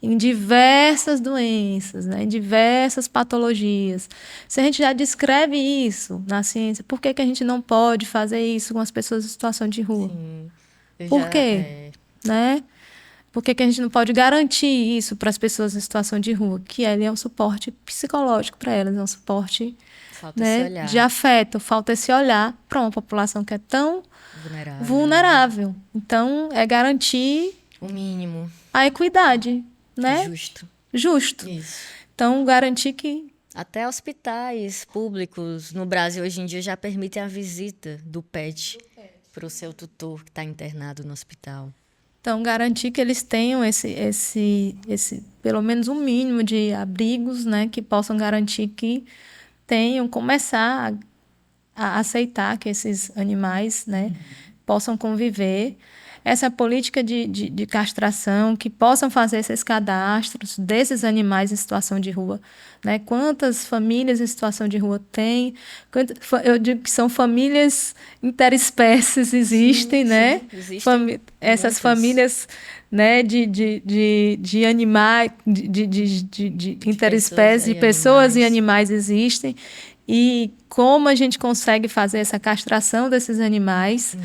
Speaker 2: Em diversas doenças, né? Em diversas patologias. Se a gente já descreve isso na ciência, por que a gente não pode fazer isso com as pessoas em situação de rua?
Speaker 1: Sim,
Speaker 2: por quê? Né? Por que a gente não pode garantir isso para as pessoas em situação de rua? Que ele é um suporte psicológico para elas, é um suporte, né, de afeto. Falta esse olhar para uma população que é tão vulnerável. Então, é garantir
Speaker 1: o mínimo,
Speaker 2: a equidade, né? Justo.
Speaker 1: Isso.
Speaker 2: Então, garantir que
Speaker 1: até hospitais públicos no Brasil hoje em dia já permitem a visita do pet para o seu tutor que está internado no hospital.
Speaker 2: Então, garantir que eles tenham esse pelo menos um mínimo de abrigos, né, que possam garantir que começar a aceitar que esses animais, né, possam conviver. Essa política de castração, que possam fazer esses cadastros desses animais em situação de rua, né? Quantas famílias em situação de rua tem? Eu digo que são famílias interespécies, existem, né?
Speaker 1: Existem
Speaker 2: essas famílias, né, de animais, de interespécies, de pessoas e animais existem. E como a gente consegue fazer essa castração desses animais,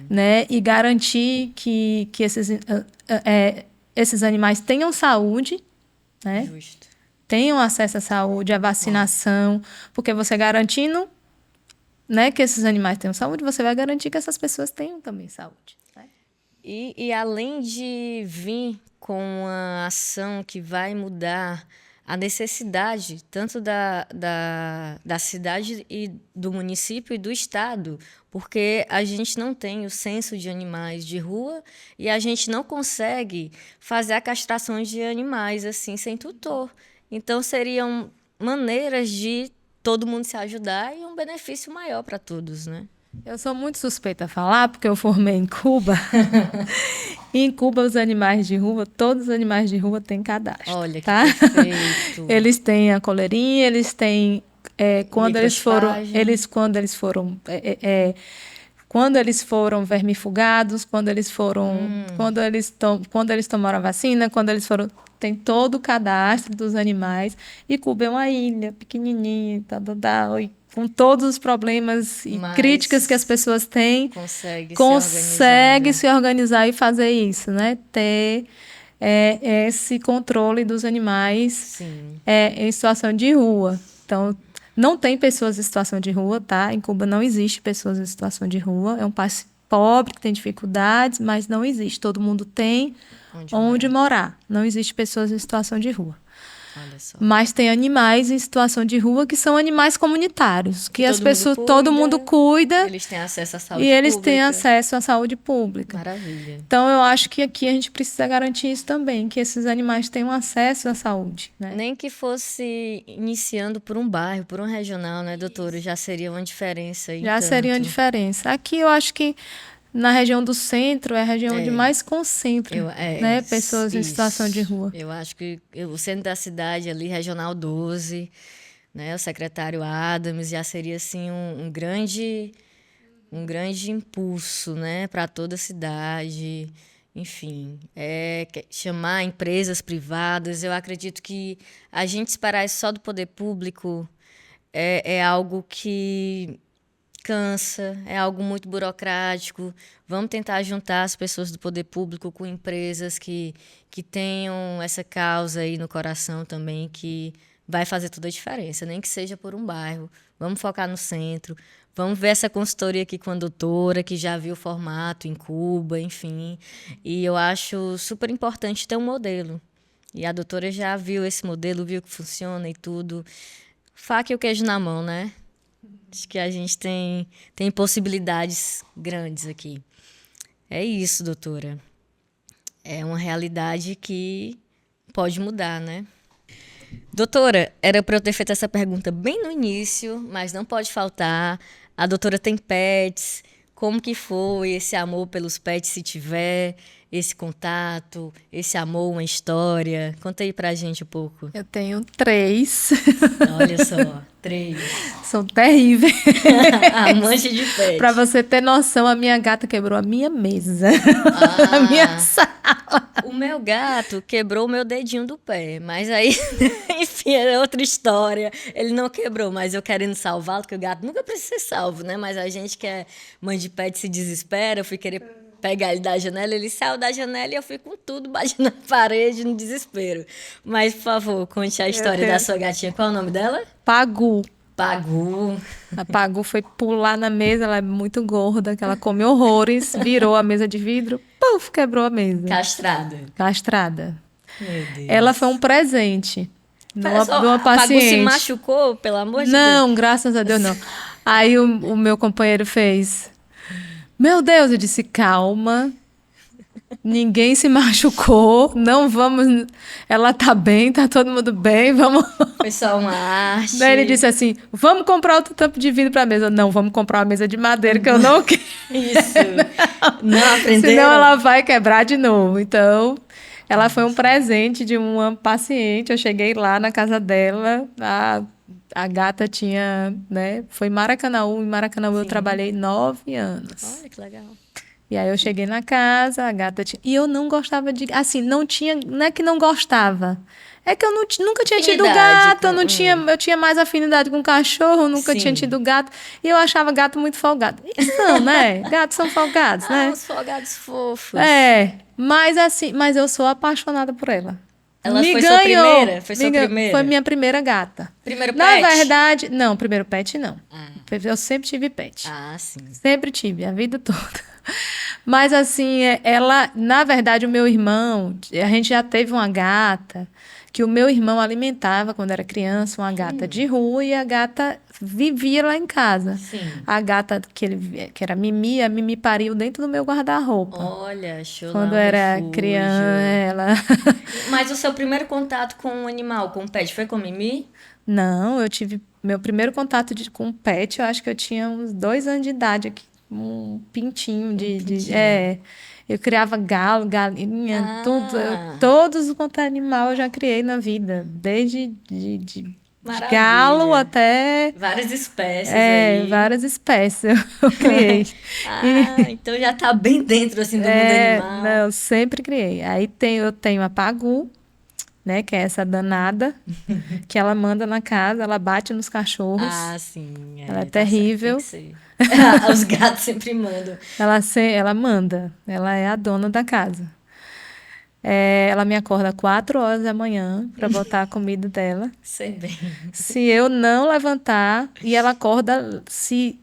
Speaker 2: né, e garantir que esses animais tenham saúde, né?
Speaker 1: Justo.
Speaker 2: Tenham acesso à saúde, à vacinação, porque você garantindo, né, que esses animais tenham saúde, você vai garantir que essas pessoas tenham também saúde. Né?
Speaker 1: E além de vir com uma ação que vai mudar a necessidade tanto da cidade e do município e do estado, porque a gente não tem o censo de animais de rua e a gente não consegue fazer a castração de animais assim sem tutor. Então seriam maneiras de todo mundo se ajudar e um benefício maior para todos, né?
Speaker 2: Eu sou muito suspeita a falar, porque eu formei em Cuba. E em Cuba, os animais de rua, todos os animais de rua têm cadastro.
Speaker 1: Olha,
Speaker 2: tá?
Speaker 1: Que perfeito.
Speaker 2: Eles têm a coleirinha, eles têm... quando eles foram vermifugados, quando eles tomaram a vacina, tem todo o cadastro dos animais. E Cuba é uma ilha pequenininha, com todos os problemas e
Speaker 1: Mas
Speaker 2: críticas que as pessoas têm,
Speaker 1: consegue
Speaker 2: se organizar e fazer isso, né? Ter esse controle dos animais
Speaker 1: Sim.
Speaker 2: em situação de rua. Então, não tem pessoas em situação de rua, tá? Em Cuba não existe pessoas em situação de rua. É um país pobre que tem dificuldades, mas não existe. Todo mundo tem onde morar. Não existe pessoas em situação de rua.
Speaker 1: Olha só.
Speaker 2: Mas tem animais em situação de rua que são animais comunitários, que as pessoas, todo mundo cuida.
Speaker 1: Eles têm acesso à saúde
Speaker 2: pública. E eles
Speaker 1: pública.
Speaker 2: têm acesso à saúde pública.
Speaker 1: Maravilha.
Speaker 2: Então, eu acho que aqui a gente precisa garantir isso também, que esses animais tenham acesso à saúde, né?
Speaker 1: Nem que fosse iniciando por um bairro, por um regional, né, doutora? Já seria uma diferença.
Speaker 2: Já seria uma diferença. Aqui eu acho que na região do centro é a região onde mais concentra, né, pessoas em situação de rua.
Speaker 1: Eu acho que o centro da cidade ali, Regional 12, né, o secretário Adams, já seria assim um grande impulso, né, para toda a cidade. Enfim, chamar empresas privadas. Eu acredito que a gente esperar isso só do poder público é algo que cansa, é algo muito burocrático. Vamos tentar juntar as pessoas do poder público com empresas que tenham essa causa aí no coração também, que vai fazer toda a diferença, nem que seja por um bairro. Vamos focar no centro, vamos ver essa consultoria aqui com a doutora, que já viu o formato em Cuba, enfim. E eu acho super importante ter um modelo. E a doutora já viu esse modelo, viu que funciona e tudo. Faca e o queijo na mão, né? Acho que a gente tem possibilidades grandes aqui. É isso, doutora. É uma realidade que pode mudar, né? Doutora, era para eu ter feito essa pergunta bem no início, mas não pode faltar. A doutora tem pets. Como que foi esse amor pelos pets, se tiver, esse contato, esse amor, uma história? Conta aí pra gente um pouco.
Speaker 2: Eu tenho 3.
Speaker 1: Olha só, 3.
Speaker 2: São terríveis.
Speaker 1: Amante de pet.
Speaker 2: Pra você ter noção, a minha gata quebrou a minha mesa. A minha sala.
Speaker 1: O meu gato quebrou o meu dedinho do pé, mas aí, enfim, é outra história. Ele não quebrou, mas eu querendo salvá-lo, porque o gato nunca precisa ser salvo, né? Mas a gente que é mãe de pet se desespera. Eu fui querer pegar ele da janela, ele saiu da janela e eu fui com tudo batendo na parede no desespero. Mas, por favor, conte a história da sua gatinha. Qual é o nome dela?
Speaker 2: Pagu.
Speaker 1: Pagu.
Speaker 2: A Pagu foi pular na mesa, ela é muito gorda, que ela come horrores, virou a mesa de vidro, puf, quebrou a mesa. Castrada.
Speaker 1: Meu Deus.
Speaker 2: Ela foi um presente de uma paciente.
Speaker 1: A Pagu se machucou, pelo amor de Deus?
Speaker 2: Não, graças a Deus não. Aí o meu companheiro fez, meu Deus, eu disse, calma, ninguém se machucou, não vamos, ela tá bem, tá todo mundo bem, vamos...
Speaker 1: Foi só uma arte.
Speaker 2: Daí ele disse assim, vamos comprar outro tampo de vidro pra mesa. Não, vamos comprar uma mesa de madeira que eu não quero.
Speaker 1: Isso. Não aprenderam?
Speaker 2: Senão ela vai quebrar de novo. Então, ela foi um presente de uma paciente. Eu cheguei lá na casa dela, a gata tinha, né? Foi em Maracanaú. Em Maracanaú eu trabalhei 9 anos.
Speaker 1: Olha que legal.
Speaker 2: E aí eu cheguei na casa, a gata tinha... E eu não gostava de... Assim, não tinha... Não é que não gostava. É que eu nunca tinha tido gato. Eu tinha mais afinidade com cachorro, nunca tinha tido gato. E eu achava gato muito folgado. E são, né? Gatos são folgados, né?
Speaker 1: Os folgados fofos.
Speaker 2: Mas eu sou apaixonada por ela.
Speaker 1: Ela foi sua primeira? Foi sua primeira?
Speaker 2: Foi minha primeira gata.
Speaker 1: Primeiro
Speaker 2: Na
Speaker 1: pet?
Speaker 2: verdade, não, primeiro pet não. Eu sempre tive pet.
Speaker 1: Sim.
Speaker 2: Sempre tive, a vida toda. Mas assim, ela, na verdade, o meu irmão, a gente já teve uma gata que o meu irmão alimentava quando era criança, uma gata de rua, e a gata vivia lá em casa.
Speaker 1: Sim.
Speaker 2: A gata que era Mimi, a Mimi pariu dentro do meu guarda-roupa.
Speaker 1: Olha, show.
Speaker 2: Quando era criança, ela...
Speaker 1: Mas o seu primeiro contato com um animal, com um pet, foi com Mimi?
Speaker 2: Não, eu tive meu primeiro contato com um pet, eu acho que eu tinha uns 2 anos de idade aqui, um pintinho eu criava galo, galinha, tudo. Todos quanto é animal eu já criei na vida, desde de galo até...
Speaker 1: Várias espécies aí.
Speaker 2: Várias espécies eu criei.
Speaker 1: Então já tá bem dentro assim, do mundo animal.
Speaker 2: Não, eu sempre criei. Aí eu tenho a Pagu, né? Que é essa danada que ela manda na casa, ela bate nos cachorros.
Speaker 1: Ah, sim.
Speaker 2: Ela é
Speaker 1: Tá certo,
Speaker 2: terrível.
Speaker 1: tem que ser. Os gatos sempre mandam.
Speaker 2: Ela manda, ela é a dona da casa. Ela me acorda 4 horas da manhã para botar a comida dela.
Speaker 1: Sei bem.
Speaker 2: Se eu não levantar, e ela acorda se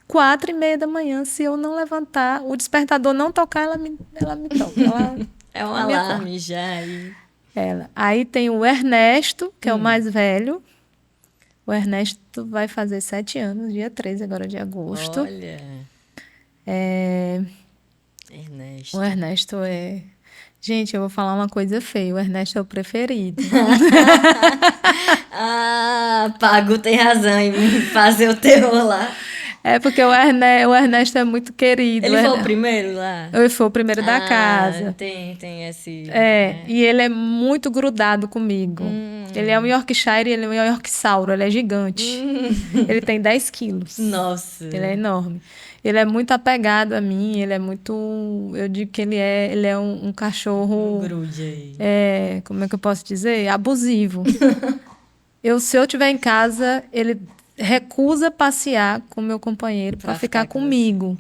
Speaker 2: 4:30 da manhã, se eu não levantar, o despertador não tocar, ela me toca.
Speaker 1: É um
Speaker 2: ela me acorda.
Speaker 1: alarme já aí.
Speaker 2: Aí tem o Ernesto, que é o mais velho. O Ernesto vai fazer 7 anos, dia 13 agora de agosto.
Speaker 1: Olha. Ernesto.
Speaker 2: O Ernesto é... Gente, eu vou falar uma coisa feia. O Ernesto é o preferido.
Speaker 1: Pagu tem razão em fazer o terror lá.
Speaker 2: É porque o Ernesto é muito querido.
Speaker 1: Ele foi o primeiro lá?
Speaker 2: Ele foi o primeiro da casa.
Speaker 1: Tem esse...
Speaker 2: E ele é muito grudado comigo. Ele é um Yorkshire, ele é um Yorksauro, ele é gigante. Ele tem 10 quilos.
Speaker 1: Nossa.
Speaker 2: Ele é enorme. Ele é muito apegado a mim, ele é muito... Eu digo que ele é um cachorro...
Speaker 1: Grude aí.
Speaker 2: Como é que eu posso dizer? Abusivo. Se eu estiver em casa, ele recusa passear com meu companheiro para ficar comigo.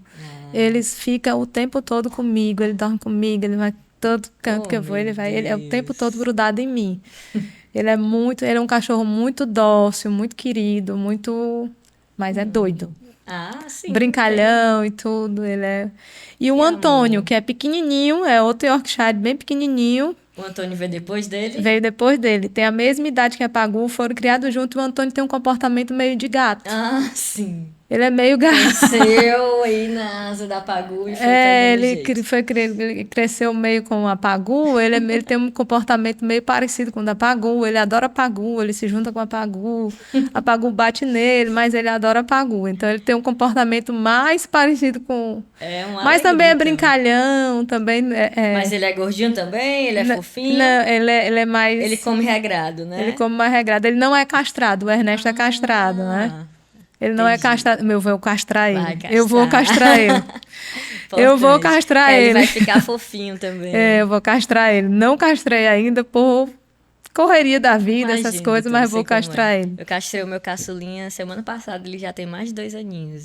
Speaker 2: Ele fica o tempo todo comigo, ele dorme comigo, ele vai todo canto que eu vou, ele é o tempo todo grudado em mim. Ele é um cachorro muito dócil, muito querido, mas é doido.
Speaker 1: Sim.
Speaker 2: Brincalhão e tudo, E o Antônio, que é pequenininho, é outro Yorkshire bem pequenininho.
Speaker 1: O Antônio veio depois dele?
Speaker 2: Veio depois dele. Tem a mesma idade que a Pagu, foram criados juntos. O Antônio tem um comportamento meio de gato.
Speaker 1: Sim.
Speaker 2: Ele é meio gato.
Speaker 1: Cresceu aí na asa da Pagu e foi
Speaker 2: ele cresceu meio com a Pagu. Ele tem um comportamento meio parecido com o da Pagu. Ele adora a Pagu, ele se junta com a Pagu. A Pagu bate nele, mas ele adora a Pagu. Então ele tem um comportamento mais parecido com... Mas também é brincalhão, também...
Speaker 1: Mas ele é gordinho também? Ele é fofinho?
Speaker 2: Não, ele é mais...
Speaker 1: Ele come regrado, né?
Speaker 2: Ele come mais regrado. Ele não é castrado. O Ernesto é castrado, né? Ele não é castrado. Eu vou castrar ele. Eu vou castrar ele. Eu vou castrar ele.
Speaker 1: Ele vai ficar fofinho também.
Speaker 2: Eu vou castrar ele. Não castrei ainda por correria da vida, essas coisas, mas vou castrar ele.
Speaker 1: Eu castrei o meu caçulinha semana passada, ele já tem mais de 2 aninhos.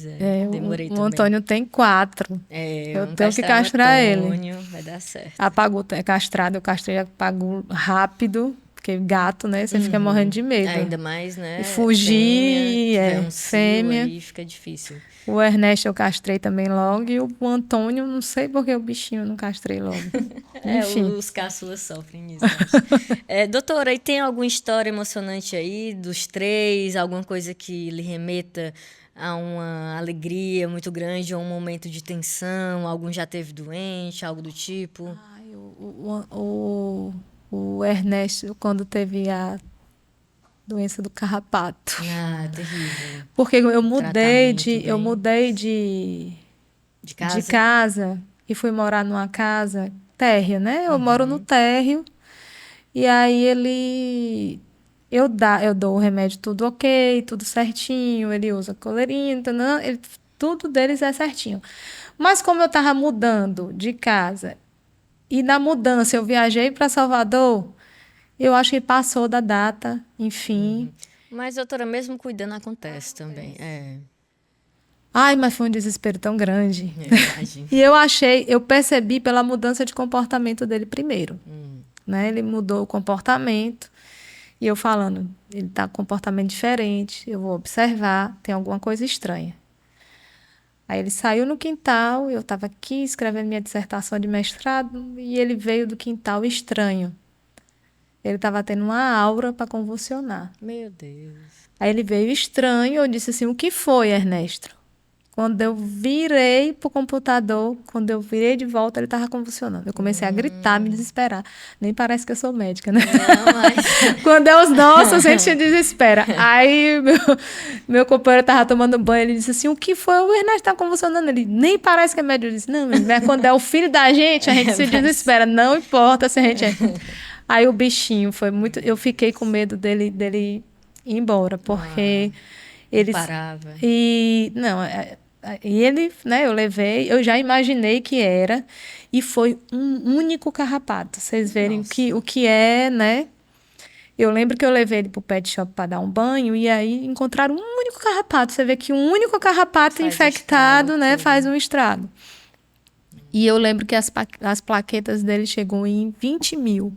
Speaker 1: Demorei também.
Speaker 2: O Antônio tem 4. Eu tenho que castrar ele.
Speaker 1: Vai dar certo.
Speaker 2: A Pagu é castrada, eu castrei a Pagu rápido. Porque gato, né? Você fica morrendo de medo.
Speaker 1: Ainda mais, né?
Speaker 2: E fugir, fêmea.
Speaker 1: Aí fica difícil.
Speaker 2: O Ernesto eu castrei também logo. E o Antônio, não sei porque o bichinho eu não castrei logo. Enfim.
Speaker 1: Os caçulas sofrem nisso. Doutora, e tem alguma história emocionante aí dos 3? Alguma coisa que lhe remeta a uma alegria muito grande ou um momento de tensão? Algum já teve doente, algo do tipo?
Speaker 2: O Ernesto, quando teve a doença do carrapato.
Speaker 1: Terrível.
Speaker 2: Porque eu mudei de casa e fui morar numa casa térrea, né? Eu moro no térreo. E aí eu dou o remédio tudo ok, tudo certinho. Ele usa coleirinha, tudo deles é certinho. Mas como eu tava mudando de casa e na mudança eu viajei para Salvador, eu acho que passou da data, enfim.
Speaker 1: Mas, doutora, mesmo cuidando, acontece também.
Speaker 2: Ai, mas foi um desespero tão grande.
Speaker 1: Imagino.
Speaker 2: E eu percebi pela mudança de comportamento dele primeiro. Né? Ele mudou o comportamento. E eu falando, ele está com comportamento diferente, eu vou observar, tem alguma coisa estranha. Aí ele saiu no quintal, eu estava aqui escrevendo minha dissertação de mestrado, e ele veio do quintal estranho. Ele estava tendo uma aura para convulsionar.
Speaker 1: Meu Deus.
Speaker 2: Aí ele veio estranho, eu disse assim, o que foi, Ernesto? Quando eu virei pro computador, quando eu virei de volta, ele estava convulsionando. Eu comecei a gritar, me desesperar. Nem parece que eu sou médica, né?
Speaker 1: Não, mas...
Speaker 2: Quando é os nossos, a gente se desespera. Aí meu companheiro estava tomando banho, ele disse assim, o que foi? O Ernesto está convulsionando. Ele, nem parece que é médico. Eu disse, não, mas quando é o filho da gente, a gente se desespera. Não importa se a gente é... Aí o bichinho foi muito... Eu fiquei com medo dele ir embora, porque...
Speaker 1: Ele parava.
Speaker 2: E ele, né, eu já imaginei que era, e foi um único carrapato. Vocês verem o que é, né? Eu lembro que eu levei ele pro pet shop para dar um banho e aí encontraram um único carrapato. Você vê que um único carrapato
Speaker 1: Faz
Speaker 2: infectado,
Speaker 1: estrago
Speaker 2: né,
Speaker 1: todo.
Speaker 2: faz um estrago. E eu lembro que as plaquetas dele chegou em 20 mil.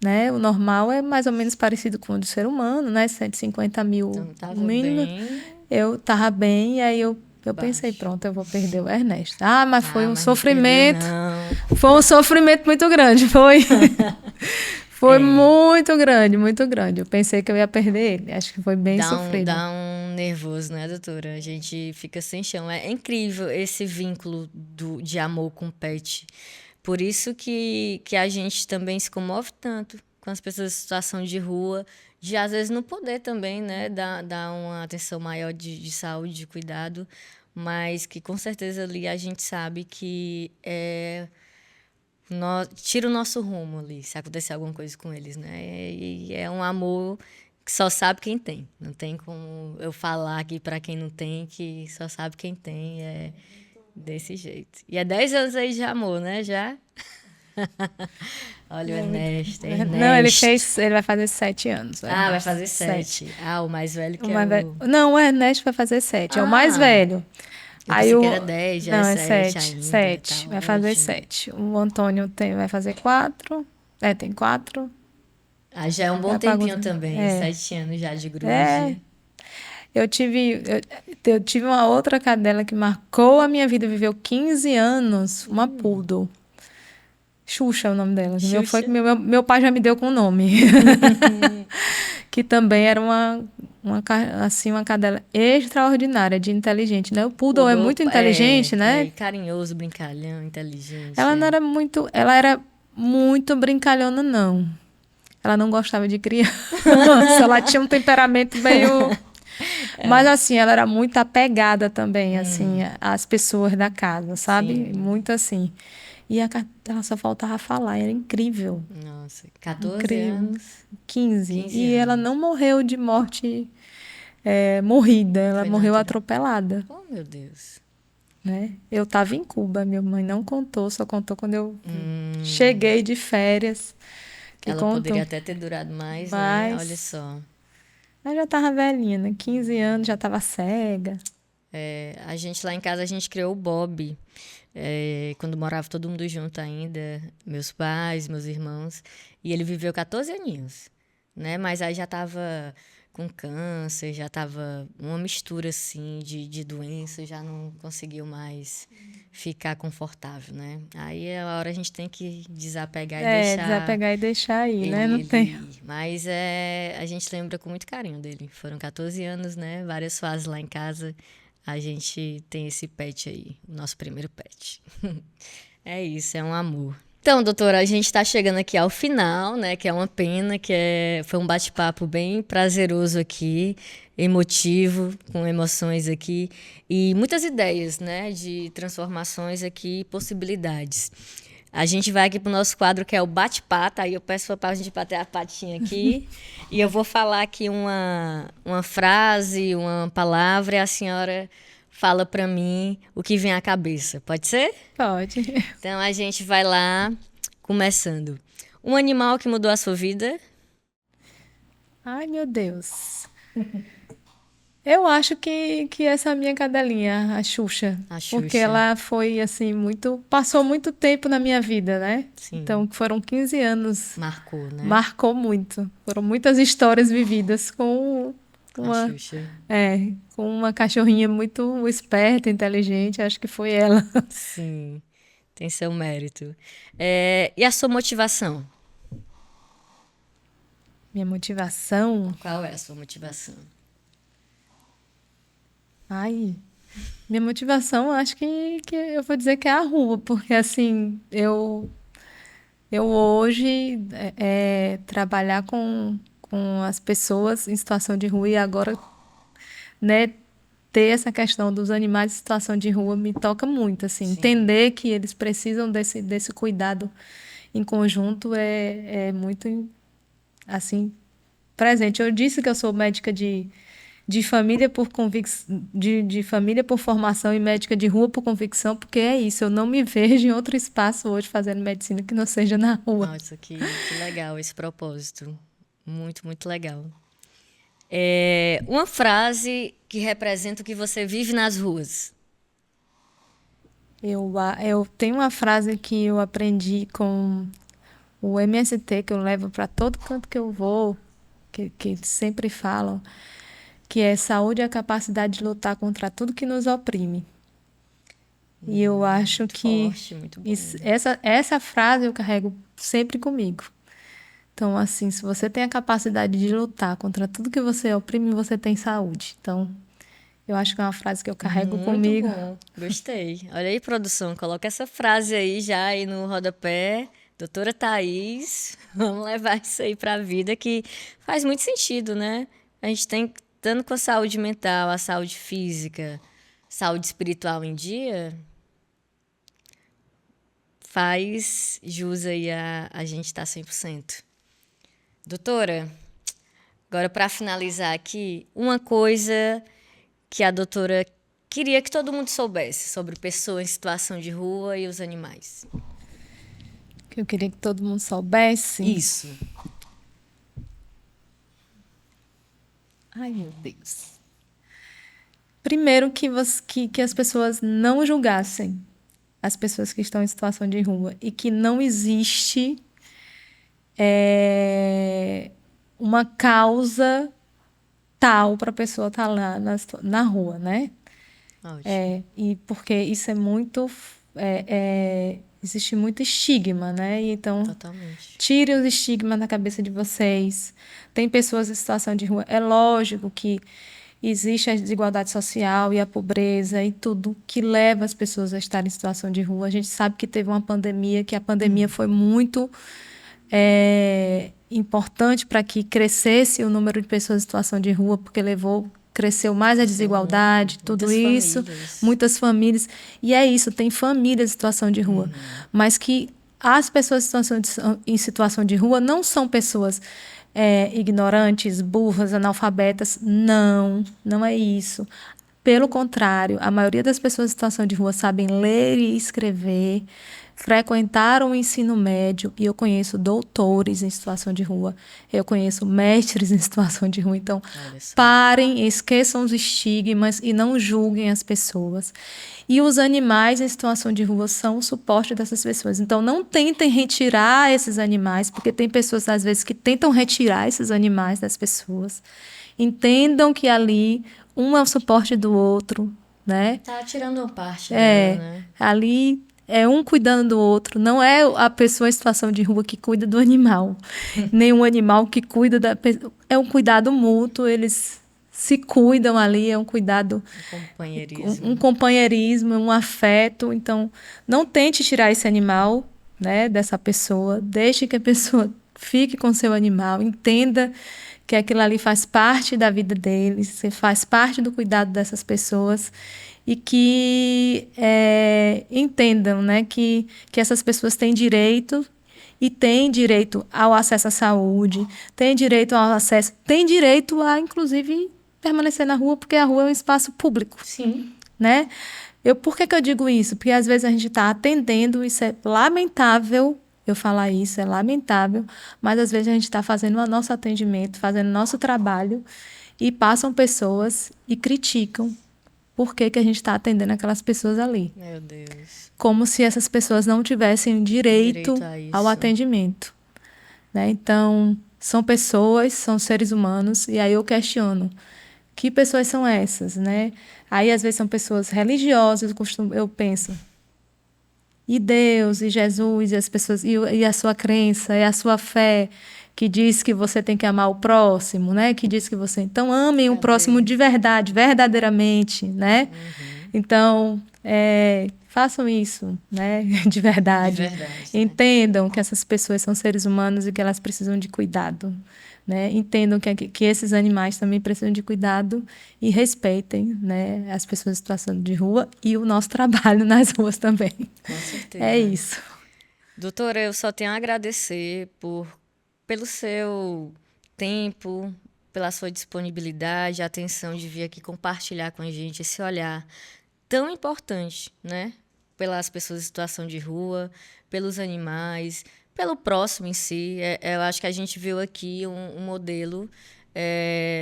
Speaker 2: Né? O normal é mais ou menos parecido com o do ser humano, né? 150 mil
Speaker 1: Então
Speaker 2: no
Speaker 1: tava
Speaker 2: mínimo.
Speaker 1: bem
Speaker 2: Eu tava bem, e aí eu pensei,
Speaker 1: baixo.
Speaker 2: pronto, eu vou perder o Ernesto. Ah, mas foi um
Speaker 1: Mas não perdeu,
Speaker 2: sofrimento.
Speaker 1: não.
Speaker 2: Foi um sofrimento muito grande, foi. Foi
Speaker 1: É,
Speaker 2: muito grande, muito grande. Eu pensei que eu ia perder ele. Acho que foi bem sofrido.
Speaker 1: dá um nervoso, né, doutora? A gente fica sem chão. É incrível esse vínculo de amor com o pet. Por isso que a gente também se comove tanto com as pessoas em situação de rua, de às vezes não poder também, né, dar uma atenção maior de saúde, de cuidado, mas que com certeza ali a gente sabe que tira o nosso rumo ali, se acontecer alguma coisa com eles, né? E é um amor que só sabe quem tem. Não tem como eu falar aqui para quem não tem, que só sabe quem tem. É desse jeito. E é 10 anos aí de amor, né? Já? Olha o Ernesto,
Speaker 2: Não,
Speaker 1: Ernesto.
Speaker 2: ele vai fazer 7 anos, o
Speaker 1: Ah, vai
Speaker 2: Ernesto.
Speaker 1: fazer 7. Ah, o mais velho
Speaker 2: O
Speaker 1: que é
Speaker 2: mais velho.
Speaker 1: o...
Speaker 2: Não, o Ernesto vai fazer 7, é o mais
Speaker 1: Ah,
Speaker 2: velho.
Speaker 1: eu
Speaker 2: Aí
Speaker 1: pensei que
Speaker 2: o.
Speaker 1: era 10, já é
Speaker 2: Não, é
Speaker 1: 7
Speaker 2: sete.
Speaker 1: ainda. Tá
Speaker 2: 7. Vai fazer
Speaker 1: ótimo.
Speaker 2: 7. O Antônio vai fazer 4. É, tem 4.
Speaker 1: Ah, já é um bom
Speaker 2: Tá
Speaker 1: tempinho
Speaker 2: bagunçando.
Speaker 1: também,
Speaker 2: É.
Speaker 1: 7 anos já de
Speaker 2: É.
Speaker 1: grude.
Speaker 2: Eu tive uma outra cadela que marcou a minha vida, viveu 15 anos, uma poodle. Xuxa é o nome dela. Foi
Speaker 1: Xuxa.
Speaker 2: que meu pai já me deu com o nome. Que também era assim, uma cadela extraordinária de inteligente, né? O poodle é
Speaker 1: Poodle
Speaker 2: muito inteligente, né?
Speaker 1: carinhoso, brincalhão, inteligente.
Speaker 2: Ela não era muito, ela era muito brincalhona, não. Ela não gostava de criança. Ela tinha um temperamento meio. Mas assim, ela era muito apegada também, assim, às pessoas da casa, sabe?
Speaker 1: Sim.
Speaker 2: Muito assim. Ela só faltava falar, era incrível.
Speaker 1: Nossa, 14
Speaker 2: Incrível.
Speaker 1: anos,
Speaker 2: 15.
Speaker 1: 15
Speaker 2: E ela
Speaker 1: anos.
Speaker 2: não morreu de morte morrida, ela
Speaker 1: Foi
Speaker 2: morreu
Speaker 1: natural.
Speaker 2: atropelada,
Speaker 1: Oh, meu Deus.
Speaker 2: né? Eu estava em Cuba, minha mãe não contou, só contou quando eu cheguei de férias, que
Speaker 1: Ela poderia
Speaker 2: contou.
Speaker 1: até ter durado mais, né? Olha
Speaker 2: Mas
Speaker 1: só.
Speaker 2: ela já estava velhinha, né? 15 anos, já estava cega.
Speaker 1: A gente lá em casa, a gente criou o Bob. Quando morava todo mundo junto ainda, meus pais, meus irmãos. E ele viveu 14 aninhos, né? Mas aí já tava com câncer, já tava uma mistura, assim, de doença, já não conseguiu mais ficar confortável, né? Aí é a hora a gente tem que desapegar e deixar
Speaker 2: Desapegar e deixar aí, né? Não
Speaker 1: ele
Speaker 2: tem.
Speaker 1: ir. Mas a gente lembra com muito carinho dele. Foram 14 anos, né? Várias fases lá em casa. A gente tem esse pet aí, o nosso primeiro pet. É isso, é um amor. Então, doutora, a gente está chegando aqui ao final, né? Que é uma pena, foi um bate-papo bem prazeroso aqui, emotivo, com emoções aqui e muitas ideias, né? De transformações aqui, possibilidades. A gente vai aqui pro nosso quadro que é o bate-pata. Aí eu peço para a gente bater a patinha aqui e eu vou falar aqui uma frase, uma palavra e a senhora fala para mim o que vem à cabeça. Pode ser?
Speaker 2: Pode.
Speaker 1: Então a gente vai lá, começando. Um animal que mudou a sua vida?
Speaker 2: Ai, meu Deus. Eu acho que essa minha cadelinha, a Xuxa,
Speaker 1: A
Speaker 2: porque
Speaker 1: Xuxa.
Speaker 2: ela foi assim passou muito tempo na minha vida, né?
Speaker 1: Sim,
Speaker 2: Então foram 15 anos,
Speaker 1: marcou, né?
Speaker 2: marcou muito. Foram muitas histórias vividas
Speaker 1: A
Speaker 2: uma,
Speaker 1: Xuxa.
Speaker 2: com uma cachorrinha muito esperta, inteligente. Acho que foi ela.
Speaker 1: Sim, tem seu mérito. E a sua motivação?
Speaker 2: Minha motivação,
Speaker 1: Qual é a sua motivação?
Speaker 2: ai, minha motivação, acho que eu vou dizer que é a rua, porque assim, eu hoje trabalhar com as pessoas em situação de rua e agora, né, ter essa questão dos animais em situação de rua me toca muito, assim,
Speaker 1: Sim.
Speaker 2: entender que eles precisam desse cuidado em conjunto é muito, assim, presente. Eu disse que eu sou médica de família por de família por formação e médica de rua por convicção, porque é isso, eu não me vejo em outro espaço hoje fazendo medicina que não seja na rua.
Speaker 1: Nossa, que legal esse propósito. Muito, muito legal. Uma frase que representa o que você vive nas ruas.
Speaker 2: Eu tenho uma frase que eu aprendi com o MST, que eu levo para todo canto que eu vou, que sempre falam, que é saúde é a capacidade de lutar contra tudo que nos oprime. E eu acho
Speaker 1: Muito
Speaker 2: que
Speaker 1: forte, muito bom.
Speaker 2: essa frase eu carrego sempre comigo. Então, assim, se você tem a capacidade de lutar contra tudo que você oprime, você tem saúde. Então, eu acho que é uma frase que eu carrego
Speaker 1: Muito
Speaker 2: comigo.
Speaker 1: bom. Gostei. Olha aí, produção, coloca essa frase aí já aí no rodapé. Doutora Thaís, vamos levar isso aí para a vida, que faz muito sentido, né? A gente tem, estando com a saúde mental, a saúde física, saúde espiritual em dia, faz jus aí a gente estar 100%. Doutora, agora para finalizar aqui, uma coisa que a doutora queria que todo mundo soubesse sobre pessoas em situação de rua e os animais.
Speaker 2: Que eu queria que todo mundo soubesse.
Speaker 1: Isso.
Speaker 2: Ai, meu Deus. Primeiro que as pessoas não julgassem as pessoas que estão em situação de rua e que não existe uma causa tal para a pessoa estar lá na rua, né?
Speaker 1: Ótimo.
Speaker 2: E porque isso é muito. Existe muito estigma, né? E então,
Speaker 1: Totalmente.
Speaker 2: tire os estigmas da cabeça de vocês. Tem pessoas em situação de rua. É lógico que existe a desigualdade social e a pobreza e tudo que leva as pessoas a estar em situação de rua. A gente sabe que teve uma pandemia, que a pandemia foi muito importante para que crescesse o número de pessoas em situação de rua, porque cresceu mais a desigualdade, tudo
Speaker 1: Muitas
Speaker 2: isso,
Speaker 1: famílias.
Speaker 2: muitas famílias. E é isso, tem famílias em situação de rua, mas que as pessoas em situação de rua não são pessoas ignorantes, burras, analfabetas. Não, não é isso. Pelo contrário, a maioria das pessoas em situação de rua sabem ler e escrever, frequentaram o ensino médio, e eu conheço doutores em situação de rua, eu conheço mestres em situação de rua. Então,
Speaker 1: Olha só.
Speaker 2: parem, esqueçam os estigmas e não julguem as pessoas. E os animais em situação de rua são o suporte dessas pessoas. Então, não tentem retirar esses animais, porque tem pessoas, às vezes, que tentam retirar esses animais das pessoas. Entendam que ali um é o suporte do outro, né?
Speaker 1: Tá tirando uma parte dela, né?
Speaker 2: Ali é um cuidando do outro. Não é a pessoa em situação de rua que cuida do animal, nem um animal que cuida da pessoa. É um cuidado mútuo, eles se cuidam ali, é um cuidado,
Speaker 1: Companheirismo.
Speaker 2: um companheirismo, um afeto. Então, não tente tirar esse animal, né, dessa pessoa. Deixe que a pessoa fique com seu animal, entenda que aquilo ali faz parte da vida deles, faz parte do cuidado dessas pessoas e que entendam, né, que essas pessoas têm direito e têm direito ao acesso à saúde, têm direito ao acesso, têm direito a, inclusive, permanecer na rua, porque a rua é um espaço público.
Speaker 1: Sim.
Speaker 2: Né? Por que eu digo isso? Porque às vezes a gente está atendendo, isso é lamentável, eu falar isso, é lamentável, mas às vezes a gente está fazendo o nosso atendimento, fazendo o nosso trabalho, e passam pessoas e criticam por que a gente está atendendo aquelas pessoas ali.
Speaker 1: Meu Deus.
Speaker 2: Como se essas pessoas não tivessem direito
Speaker 1: a isso.
Speaker 2: ao atendimento. Né? Então, são pessoas, são seres humanos, e aí eu questiono. Que pessoas são essas, né? Aí, às vezes, são pessoas religiosas, eu penso. E Deus, e Jesus, e as pessoas, e a sua crença, e a sua fé, que diz que você tem que amar o próximo, né? Que diz que você... Então, amem o próximo de verdade, verdadeiramente, né? Então, façam isso, né? De verdade.
Speaker 1: De verdade, né?
Speaker 2: Entendam que essas pessoas são seres humanos e que elas precisam de cuidado. Né? Entendam que esses animais também precisam de cuidado e respeitem, né, as pessoas em situação de rua e o nosso trabalho nas ruas também.
Speaker 1: Com certeza.
Speaker 2: É isso.
Speaker 1: Doutora, eu só tenho a agradecer pelo seu tempo, pela sua disponibilidade, a atenção de vir aqui compartilhar com a gente esse olhar tão importante, né? Pelas pessoas em situação de rua, pelos animais, pelo próximo em si. Eu acho que a gente viu aqui um modelo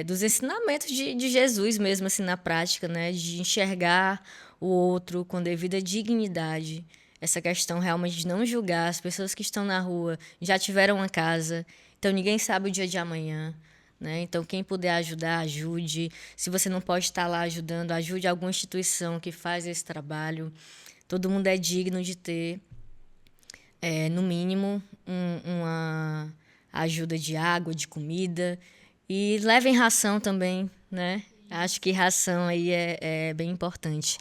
Speaker 1: dos ensinamentos de Jesus mesmo, assim, na prática, né? De enxergar o outro com devida dignidade. Essa questão realmente de não julgar. As pessoas que estão na rua já tiveram uma casa, então ninguém sabe o dia de amanhã, né? Então, quem puder ajudar, ajude. Se você não pode estar lá ajudando, ajude alguma instituição que faz esse trabalho. Todo mundo é digno de ter, no mínimo, uma ajuda de água, de comida. E levem ração também, né? Acho que ração aí é bem importante.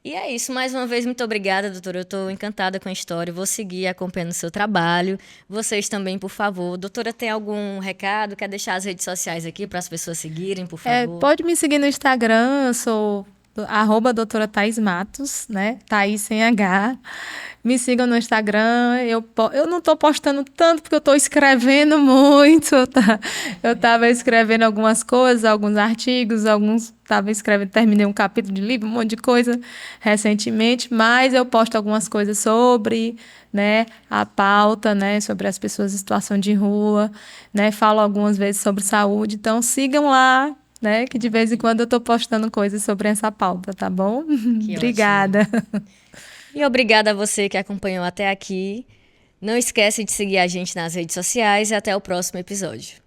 Speaker 1: E é isso. Mais uma vez, muito obrigada, doutora. Eu estou encantada com a história. Vou seguir acompanhando o seu trabalho. Vocês também, por favor. Doutora, tem algum recado? Quer deixar as redes sociais aqui para as pessoas seguirem, por favor?
Speaker 2: Pode me seguir no Instagram, eu sou @doutora Thaís Matos, né? Thaís sem H. Me sigam no Instagram. Eu não estou postando tanto porque eu estou escrevendo muito. Eu estava escrevendo algumas coisas, alguns artigos, terminei um capítulo de livro, um monte de coisa recentemente, mas eu posto algumas coisas sobre, né, a pauta, né, sobre as pessoas em situação de rua, né, falo algumas vezes sobre saúde. Então sigam lá, né, que de vez em quando eu estou postando coisas sobre essa pauta, tá bom? Obrigada.
Speaker 1: E obrigada a você que acompanhou até aqui. Não esquece de seguir a gente nas redes sociais e até o próximo episódio.